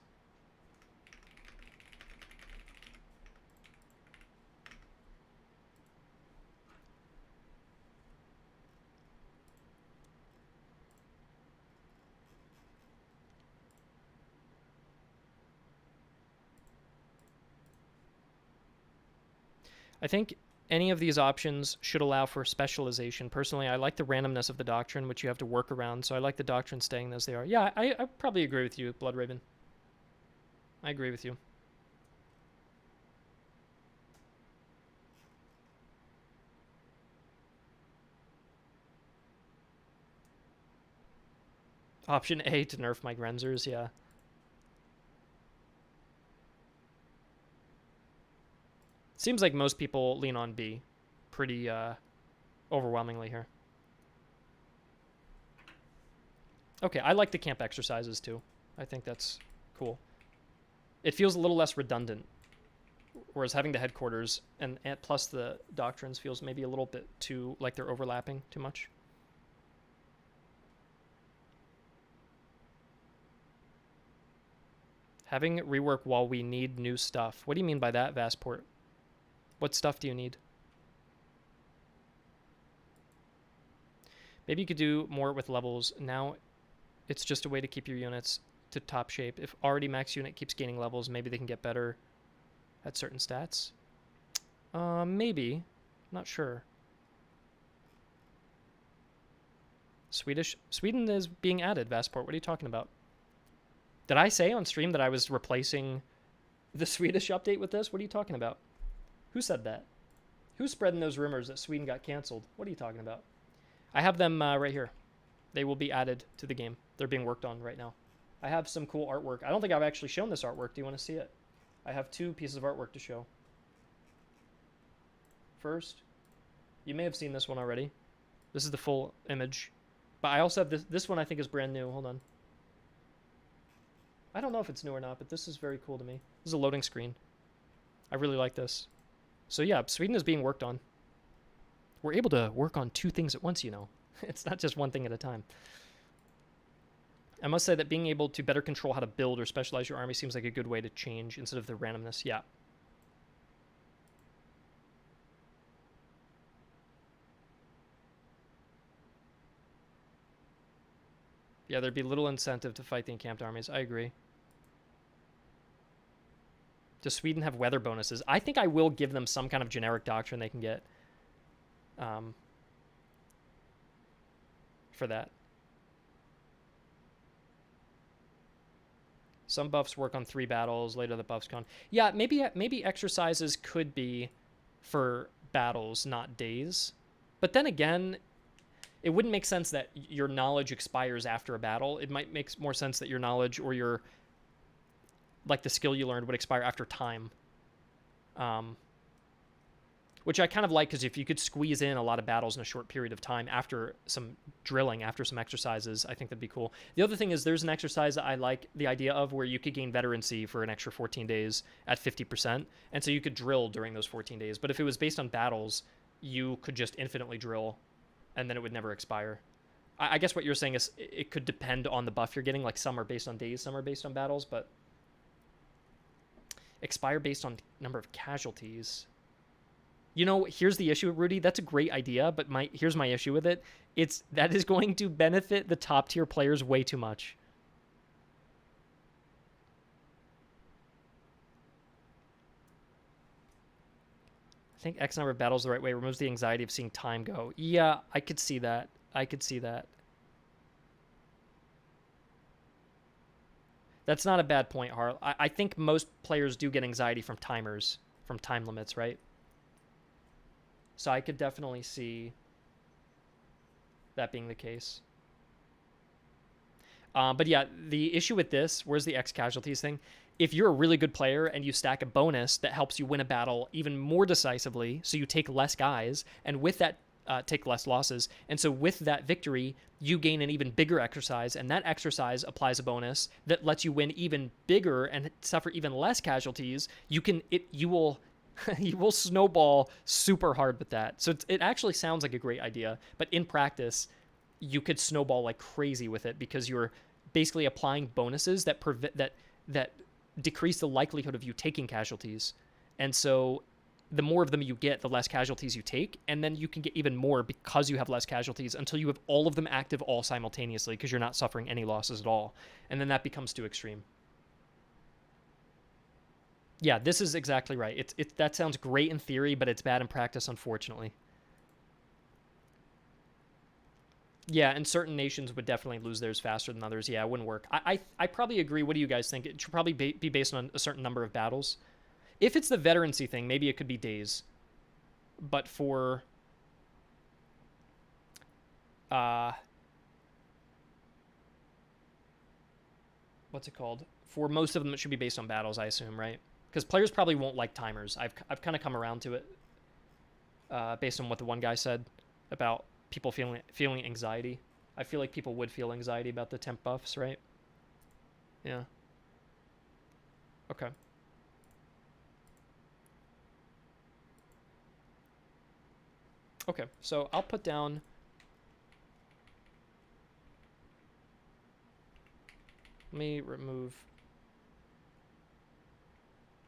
I think any of these options should allow for specialization. Personally, I like the randomness of the doctrine, which you have to work around, so I like the doctrine staying as they are. Yeah, I probably agree with you, Bloodraven. I agree with you. Option A to nerf my Grenzers, yeah. Seems like most people lean on B pretty overwhelmingly here. Okay, I like the camp exercises too. I think that's cool. It feels a little less redundant, whereas having the headquarters and plus the doctrines feels maybe a little bit too like they're overlapping too much. Having rework while we need new stuff. What do you mean by that, Vastport? What stuff do you need? Maybe you could do more with levels. Now it's just a way to keep your units to top shape. If already max unit keeps gaining levels, maybe they can get better at certain stats. Maybe. Not sure. Sweden is being added, Vastport. What are you talking about? Did I say on stream that I was replacing the Swedish update with this? What are you talking about? Who said that? Who's spreading those rumors that Sweden got canceled? What are you talking about? I have them right here. They will be added to the game. They're being worked on right now. I have some cool artwork. I don't think I've actually shown this artwork. Do you want to see it? I have 2 pieces of artwork to show. First, you may have seen this one already. This is the full image. But I also have this one I think is brand new. Hold on. I don't know if it's new or not, but this is very cool to me. This is a loading screen. I really like this. So yeah, Sweden is being worked on. We're able to work on 2 things at once, you know. It's not just one thing at a time. I must say that being able to better control how to build or specialize your army seems like a good way to change instead of the randomness. Yeah. Yeah, there'd be little incentive to fight the encamped armies. I agree. Does Sweden have weather bonuses? I think I will give them some kind of generic doctrine they can get for that. Some buffs work on 3 battles. Later the buffs gone. Yeah, maybe exercises could be for battles, not days. But then again, it wouldn't make sense that your knowledge expires after a battle. It might make more sense that your knowledge or your, like, the skill you learned would expire after time. Which I kind of like, because if you could squeeze in a lot of battles in a short period of time after some drilling, after some exercises, I think that'd be cool. The other thing is there's an exercise I like the idea of where you could gain veterancy for an extra 14 days at 50%. And so you could drill during those 14 days. But if it was based on battles, you could just infinitely drill and then it would never expire. I guess what you're saying is it could depend on the buff you're getting. Like some are based on days, some are based on battles, but expire based on number of casualties. You know, here's the issue, Rudy. That's a great idea, but here's my issue with it. That is going to benefit the top tier players way too much. I think X number of battles the right way removes the anxiety of seeing time go. Yeah, I could see that. I could see that. That's not a bad point, Harl. I think most players do get anxiety from timers, from time limits, right? So I could definitely see that being the case. But yeah, the issue with this, where's the X casualties thing? If you're a really good player and you stack a bonus that helps you win a battle even more decisively, so you take less guys, and with that take less losses, and so with that victory, you gain an even bigger exercise, and that exercise applies a bonus that lets you win even bigger and suffer even less casualties, you will you will snowball super hard with that. So it actually sounds like a great idea, but in practice, you could snowball like crazy with it because you're basically applying bonuses that that decrease the likelihood of you taking casualties. And so the more of them you get, the less casualties you take, and then you can get even more because you have less casualties until you have all of them active all simultaneously because you're not suffering any losses at all. And then that becomes too extreme. Yeah, this is exactly right. That sounds great in theory, but it's bad in practice, unfortunately. Yeah, and certain nations would definitely lose theirs faster than others. Yeah, it wouldn't work. I probably agree. What do you guys think? It should probably be based on a certain number of battles. If it's the veterancy thing, maybe it could be days. But for... what's it called? For most of them, it should be based on battles, I assume, right? Because players probably won't like timers. I've kind of come around to it based on what the one guy said about people feeling anxiety. I feel like people would feel anxiety about the temp buffs, right? Yeah. Okay. Okay, so I'll put down... Let me remove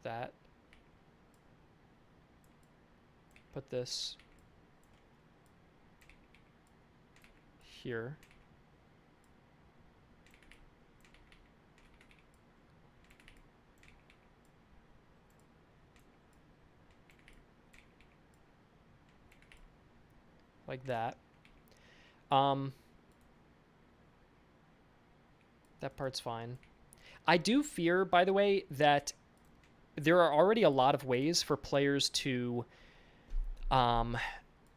that. Put this here. Like that. That part's fine. I do fear, by the way, that there are already a lot of ways for players to... let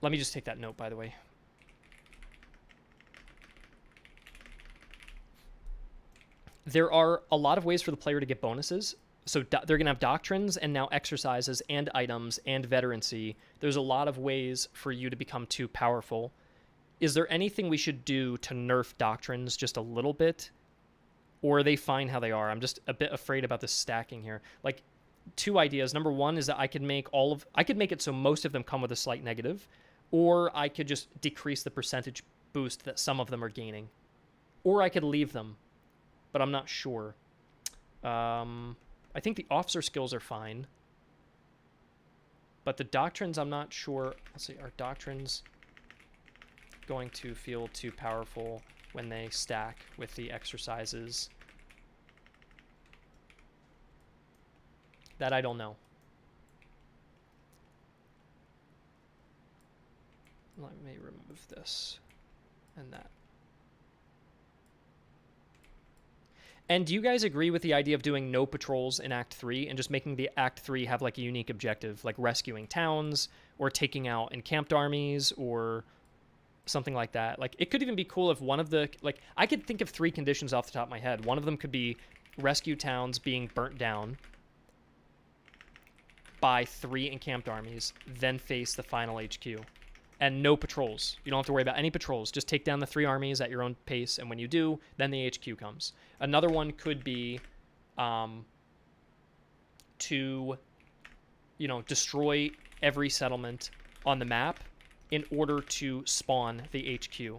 me just take that note, by the way. There are a lot of ways for the player to get bonuses. So they're going to have doctrines and now exercises and items and veterancy. There's a lot of ways for you to become too powerful. is there anything we should do to nerf doctrines just a little bit? Or are they fine how they are? I'm just a bit afraid about this stacking here. Like, two ideas. Number one is that I could make it so most of them come with a slight negative, or I could just decrease the percentage boost that some of them are gaining. Or I could leave them, but I'm not sure. I think the officer skills are fine. But the doctrines, I'm not sure. Let's see, are doctrines going to feel too powerful when they stack with the exercises? That I don't know. Let me remove this and that. And do you guys agree with the idea of doing no patrols in Act 3 and just making the Act 3 have like a unique objective, like rescuing towns or taking out encamped armies or something like that? Like, it could even be cool if one of the, like, I could think of 3 conditions off the top of my head. One of them could be rescue towns being burnt down by 3 encamped armies, then face the final HQ. And no patrols. You don't have to worry about any patrols. Just take down the 3 armies at your own pace, and when you do, then the HQ comes. Another one could be to, destroy every settlement on the map in order to spawn the HQ.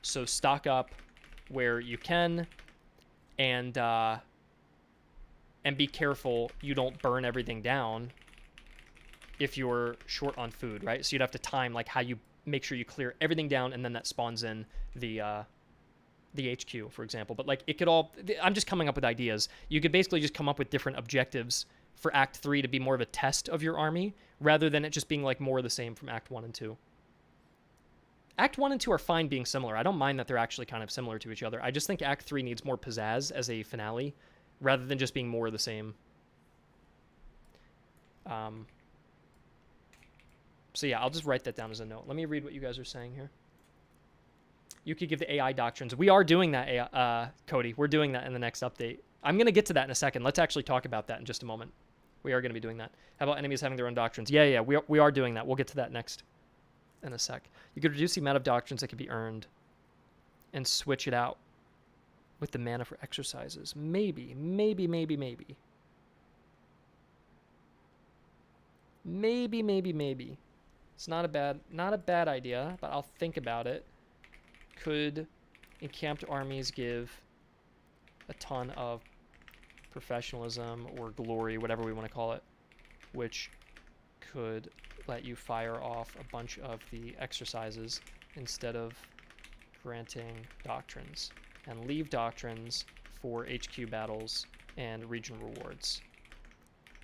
So stock up where you can, and be careful you don't burn everything down if you're short on food, right? So you'd have to time like how you make sure you clear everything down, and then that spawns in the HQ, for example. But like, it could all, I'm just coming up with ideas. You could basically just come up with different objectives for Act 3 to be more of a test of your army, rather than it just being like more of the same from Act 1 and 2. Act 1 and 2 are fine being similar. I don't mind that they're actually kind of similar to each other. I just think Act 3 needs more pizzazz as a finale, rather than just being more of the same. So yeah, I'll just write that down as a note. Let me read what you guys are saying here. You could give the AI doctrines. We are doing that, Cody. We're doing that in the next update. I'm going to get to that in a second. Let's actually talk about that in just a moment. We are going to be doing that. How about enemies having their own doctrines? Yeah, we are doing that. We'll get to that next in a sec. You could reduce the amount of doctrines that could be earned and switch it out with the mana for exercises. Maybe. Maybe. It's not a bad idea, but I'll think about it. Could encamped armies give a ton of professionalism or glory, whatever we want to call it, which could let you fire off a bunch of the exercises instead of granting doctrines, and leave doctrines for HQ battles and region rewards?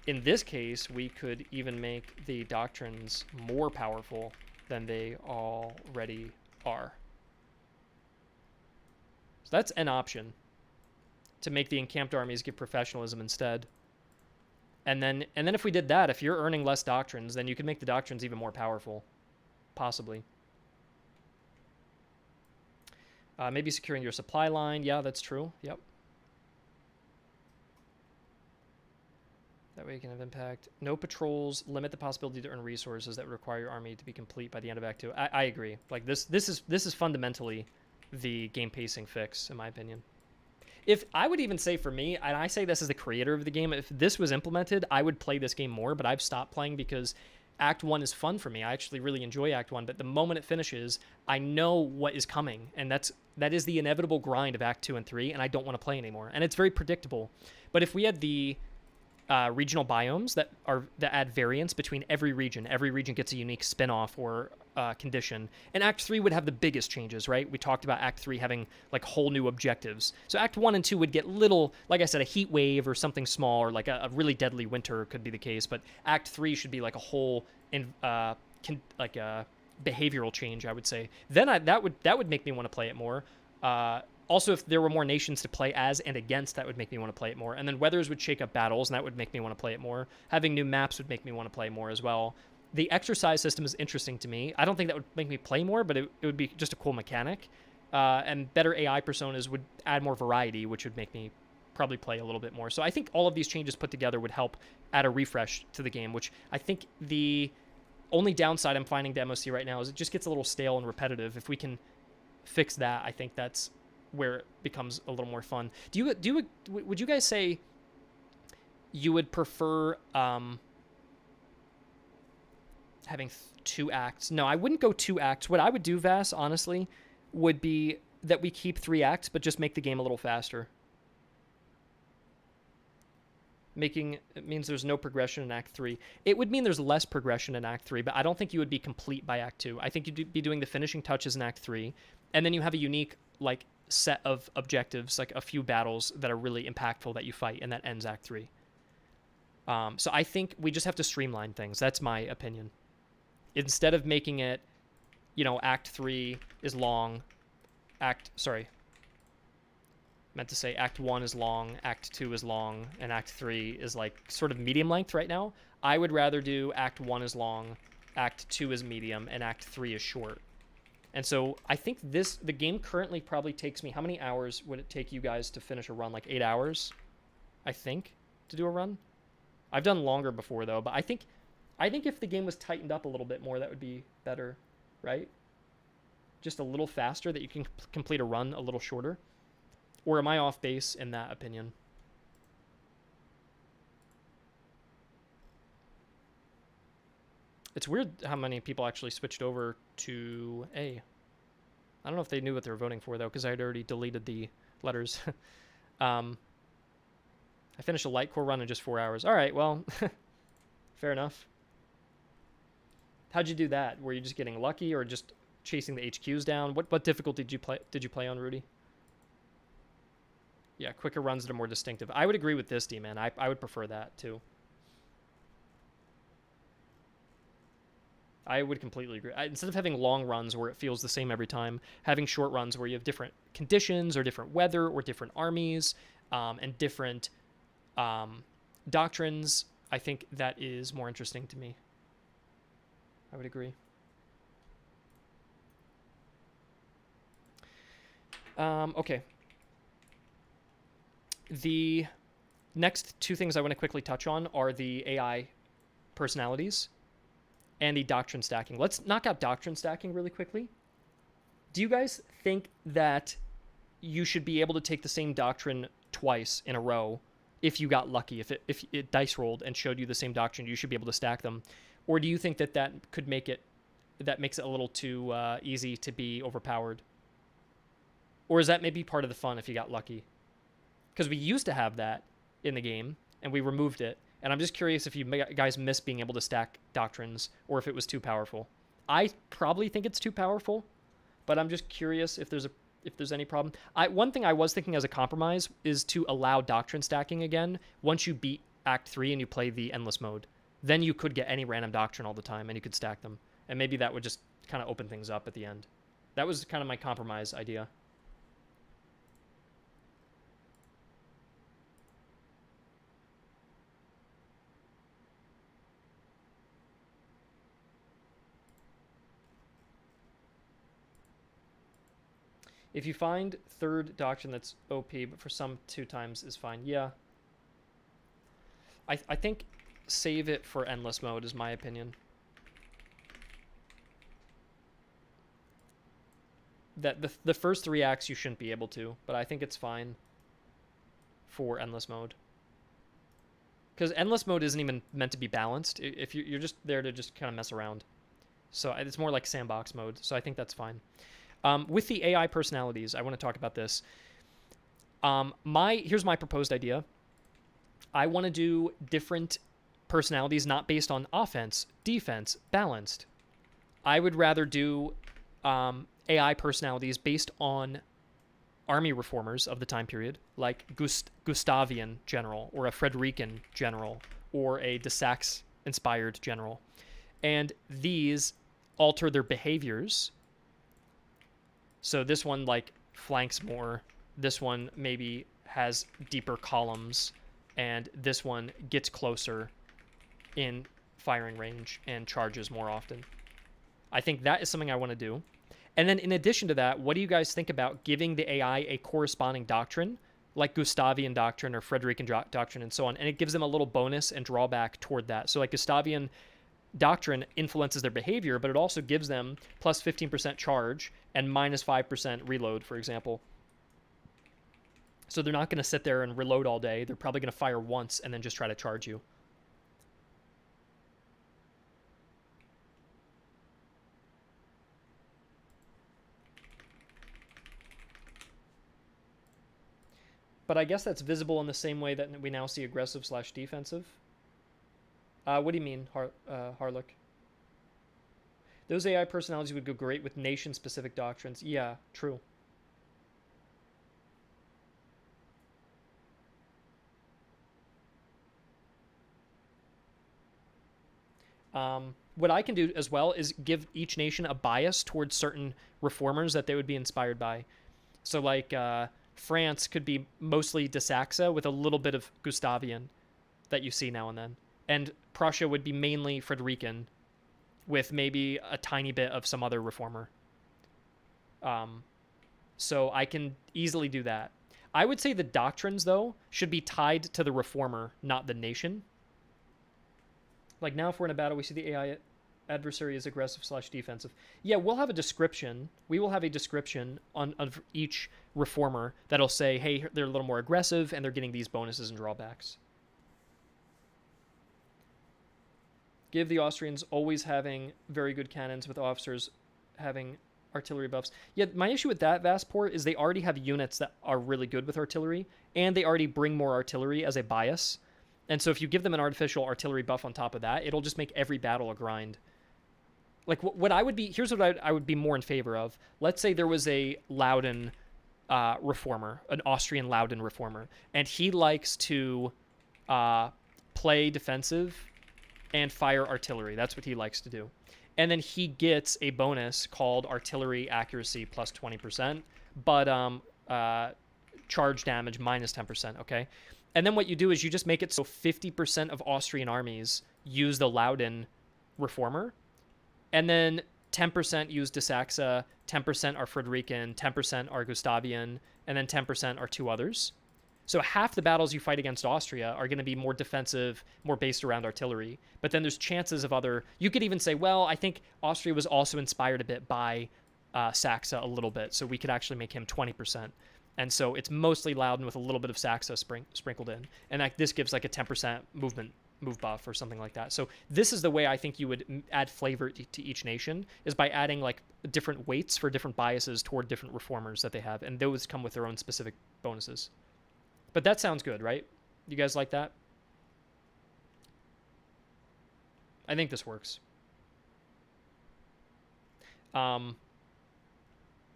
In this case, we could even make the doctrines more powerful than they already are. So that's an option, to make the encamped armies give professionalism instead. And then if we did that, if you're earning less doctrines, then you could make the doctrines even more powerful, possibly. Maybe securing your supply line. Yeah, that's true. Yep. That way you can have impact. No patrols. Limit the possibility to earn resources that would require your army to be complete by the end of Act 2. I agree. Like, this is fundamentally the game pacing fix, in my opinion. If I would even say, for me, and I say this as the creator of the game, if this was implemented, I would play this game more, but I've stopped playing because Act 1 is fun for me. I actually really enjoy Act 1, but the moment it finishes, I know what is coming, and that is the inevitable grind of Act 2 and 3, and I don't want to play anymore. And it's very predictable. But if we had the regional biomes that add variance between every region gets a unique spin-off or condition, and Act 3 would have the biggest changes, right? We talked about Act 3 having like whole new objectives. So Act 1 and 2 would get little, like I said, a heat wave or something small, or like a really deadly winter could be the case, but Act 3 should be like a whole like a behavioral change, I would say. Then that would make me want to play it more. Also, if there were more nations to play as and against, that would make me want to play it more. And then weathers would shake up battles, and that would make me want to play it more. Having new maps would make me want to play more as well. The exercise system is interesting to me. I don't think that would make me play more, but it would be just a cool mechanic. And better AI personas would add more variety, which would make me probably play a little bit more. So I think all of these changes put together would help add a refresh to the game, which I think the Only downside I'm finding to MoC right now is it just gets a little stale and repetitive. If we can fix that, I think that's where it becomes a little more fun. Would you guys say you would prefer having 2 acts? No, I wouldn't go 2 acts. What I would do, Vass, honestly, would be that we keep 3 acts, but just make the game a little faster. It means there's no progression in Act 3. It would mean there's less progression in Act 3, but I don't think you would be complete by Act 2. I think you'd be doing the finishing touches in Act 3, and then you have a unique, like, set of objectives, like a few battles that are really impactful that you fight, and that ends Act 3. So I think we just have to streamline things. That's my opinion. Instead of making it, Act 3 is long, Act 1 is long, Act 2 is long, and Act 3 is like sort of medium length right now. I would rather do Act 1 is long, Act 2 is medium, and Act 3 is short. And so I think the game currently probably takes me, how many hours would it take you guys to finish a run? Like 8 hours, I think, to do a run? I've done longer before though, but I think if the game was tightened up a little bit more, that would be better, right? Just a little faster, that you can complete a run a little shorter. Or am I off base in that opinion? It's weird how many people actually switched over to A. I don't know if they knew what they were voting for, though, because I had already deleted the letters. I finished a light core run in just 4 hours. All right, well, fair enough. How'd you do that? Were you just getting lucky or just chasing the HQs down? What difficulty did you play on, Rudy? Yeah, quicker runs that are more distinctive. I would agree with this, D-Man. I would prefer that, too. I would completely agree. Instead of having long runs where it feels the same every time, having short runs where you have different conditions or different weather or different armies and different doctrines, I think that is more interesting to me. I would agree. Okay. The next 2 things I want to quickly touch on are the AI personalities and the doctrine stacking. Let's knock out doctrine stacking really quickly. Do you guys think that you should be able to take the same doctrine twice in a row if you got lucky? If it dice rolled and showed you the same doctrine, you should be able to stack them? Or do you think that makes it a little too easy to be overpowered? Or is that maybe part of the fun if you got lucky? Because we used to have that in the game, and we removed it. And I'm just curious if you guys miss being able to stack doctrines, or if it was too powerful. I probably think it's too powerful, but I'm just curious if there's any problem. One thing I was thinking as a compromise is to allow doctrine stacking again once you beat Act 3 and you play the endless mode. Then you could get any random doctrine all the time, and you could stack them. And maybe that would just kind of open things up at the end. That was kind of my compromise idea. If you find third doctrine that's OP, but for some 2 times is fine. Yeah. I think save it for endless mode is my opinion. That the first 3 acts you shouldn't be able to, but I think it's fine for endless mode. Because endless mode isn't even meant to be balanced. If you're just there to just kind of mess around. So it's more like sandbox mode. So I think that's fine. With the AI personalities, I want to talk about this. Here's my proposed idea. I want to do different personalities not based on offense, defense, balanced. I would rather do AI personalities based on army reformers of the time period, like Gustavian general, or a Frederican general, or a de Saxe-inspired general. And these alter their behaviors. So this one like flanks more, this one maybe has deeper columns, and this one gets closer in firing range and charges more often. I think that is something I want to do. And then in addition to that, what do you guys think about giving the AI a corresponding doctrine, like Gustavian doctrine or Frederican doctrine and so on, and it gives them a little bonus and drawback toward that. So like Gustavian doctrine influences their behavior, but it also gives them plus 15% charge and minus 5% reload, for example. So they're not going to sit there and reload all day. They're probably going to fire once and then just try to charge you. But I guess that's visible in the same way that we now see aggressive / defensive. What do you mean, Harlock? Those AI personalities would go great with nation-specific doctrines. Yeah, true. What I can do as well is give each nation a bias towards certain reformers that they would be inspired by. So like France could be mostly de Saxe with a little bit of Gustavian that you see now and then. And Prussia would be mainly Frederican with maybe a tiny bit of some other reformer. So I can easily do that. I would say the doctrines, though, should be tied to the reformer, not the nation. Like now if we're in a battle, we see the AI adversary is aggressive / defensive. Yeah, we'll have a description. We will have a description of each reformer that'll say, hey, they're a little more aggressive and they're getting these bonuses and drawbacks. Give the Austrians always having very good cannons with officers having artillery buffs. Yeah, my issue with that, Vastport, is they already have units that are really good with artillery, and they already bring more artillery as a bias. And so if you give them an artificial artillery buff on top of that, it'll just make every battle a grind. Like what I would be, here's what I would be more in favor of. Let's say there was a Loudon reformer, an Austrian Loudon reformer, and he likes to play defensive and fire artillery. That's what he likes to do. And then he gets a bonus called artillery accuracy plus 20%, but charge damage minus 10%, okay? And then what you do is you just make it so 50% of Austrian armies use the Loudon reformer, and then 10% use de Saxe, 10% are Frederican, 10% are Gustavian, and then 10% are two others. So half the battles you fight against Austria are going to be more defensive, more based around artillery. But then there's chances of other... You could even say, well, I think Austria was also inspired a bit by Saxe a little bit, so we could actually make him 20%. And so it's mostly Loudon with a little bit of Saxe sprinkled in. And this gives like a 10% move buff or something like that. So this is the way I think you would add flavor to each nation, is by adding like different weights for different biases toward different reformers that they have. And those come with their own specific bonuses. But that sounds good, right? You guys like that? I think this works.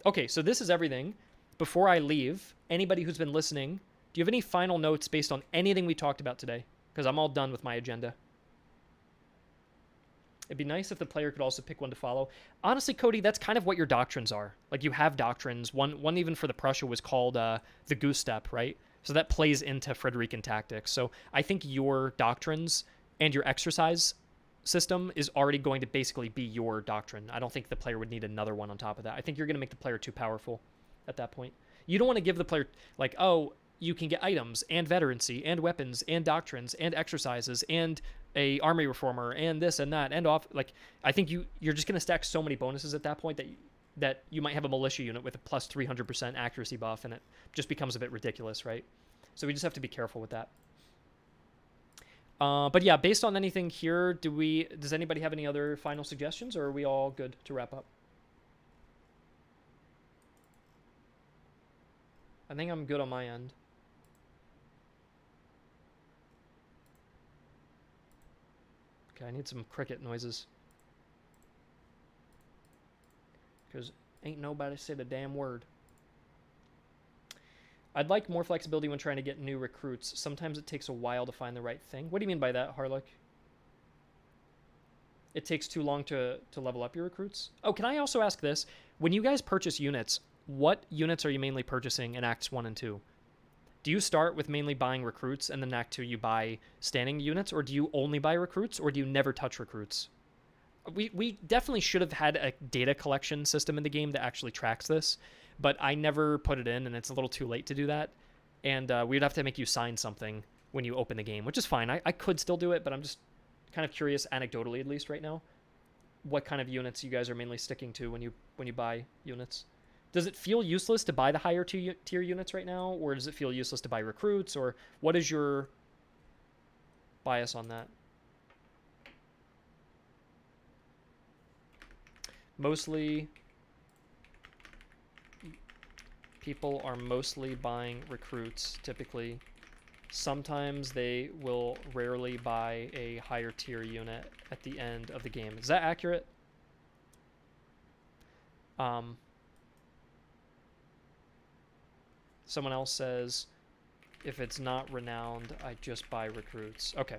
Okay, so this is everything. Before I leave, anybody who's been listening, do you have any final notes based on anything we talked about today? Because I'm all done with my agenda. It'd be nice if the player could also pick one to follow. Honestly, Cody, that's kind of what your doctrines are. Like, you have doctrines. One even for the Prussia was called the goose step, right? So that plays into Frederican tactics. So I think your doctrines and your exercise system is already going to basically be your doctrine. I don't think the player would need another one on top of that. I think you're going to make the player too powerful at that point. You don't want to give the player, like, oh, you can get items and veterancy and weapons and doctrines and exercises and a army reformer and this and that and off. Like, I think you're just going to stack so many bonuses at that point that you might have a militia unit with a plus 300% accuracy buff, and it just becomes a bit ridiculous, right? So we just have to be careful with that. But yeah, based on anything here, does anybody have any other final suggestions, or are we all good to wrap up? I think I'm good on my end. Okay, I need some cricket noises. Because ain't nobody said a damn word. I'd like more flexibility when trying to get new recruits. Sometimes it takes a while to find the right thing. What do you mean by that, Harlock? It takes too long to level up your recruits? Oh, can I also ask this? When you guys purchase units, what units are you mainly purchasing in Acts 1 and 2? Do you start with mainly buying recruits, and then in Act 2 you buy standing units, or do you only buy recruits, or do you never touch recruits? We definitely should have had a data collection system in the game that actually tracks this, but I never put it in, and it's a little too late to do that. And we'd have to make you sign something when you open the game, which is fine. I could still do it, but I'm just kind of curious, anecdotally at least right now, what kind of units you guys are mainly sticking to when you buy units. Does it feel useless to buy the higher tier units right now, or does it feel useless to buy recruits, or what is your bias on that? Mostly, people are mostly buying recruits, typically. Sometimes they will rarely buy a higher tier unit at the end of the game. Is that accurate? Someone else says, if it's not renowned, I just buy recruits. Okay.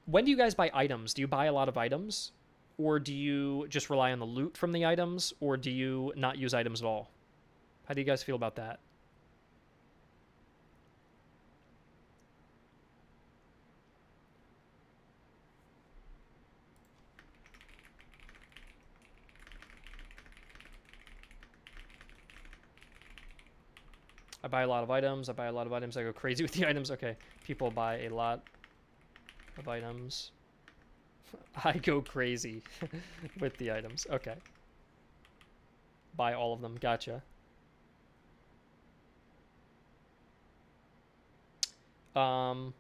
When do you guys buy items? Do you buy a lot of items? Or do you just rely on the loot from the items? Or do you not use items at all? How do you guys feel about that? I buy a lot of items. I buy a lot of items. I go crazy with the items. Okay. People buy a lot of items. I go crazy with the items. Okay. Buy all of them. Gotcha. I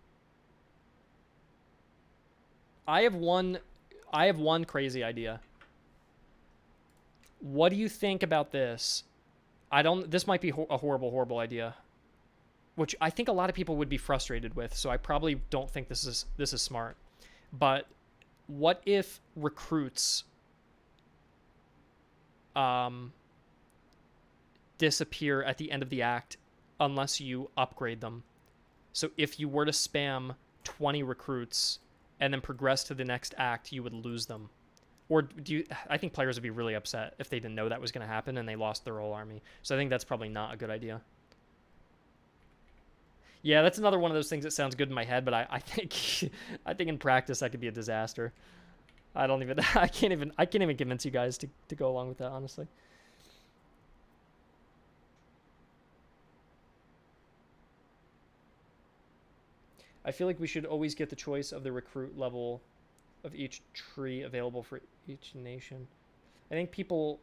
have one crazy idea. What do you think about this? This might be a horrible idea, which I think a lot of people would be frustrated with, so I probably don't think this is smart. But what if recruits disappear at the end of the act unless you upgrade them? So if you were to spam 20 recruits and then progress to the next act, you would lose them. Or I think players would be really upset if they didn't know that was going to happen and they lost their whole army. So I think that's probably not a good idea. Yeah, that's another one of those things that sounds good in my head, but I think in practice that could be a disaster. I can't even convince you guys to go along with that, honestly. I feel like we should always get the choice of the recruit level of each tree available for each nation. I think people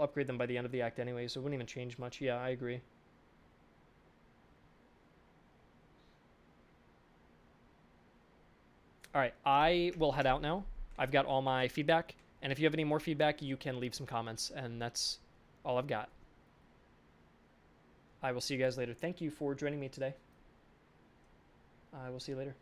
upgrade them by the end of the act anyway, so it wouldn't even change much. Yeah, I agree. All right, I will head out now. I've got all my feedback, and if you have any more feedback, you can leave some comments, and that's all I've got. I will see you guys later. Thank you for joining me today. I will see you later.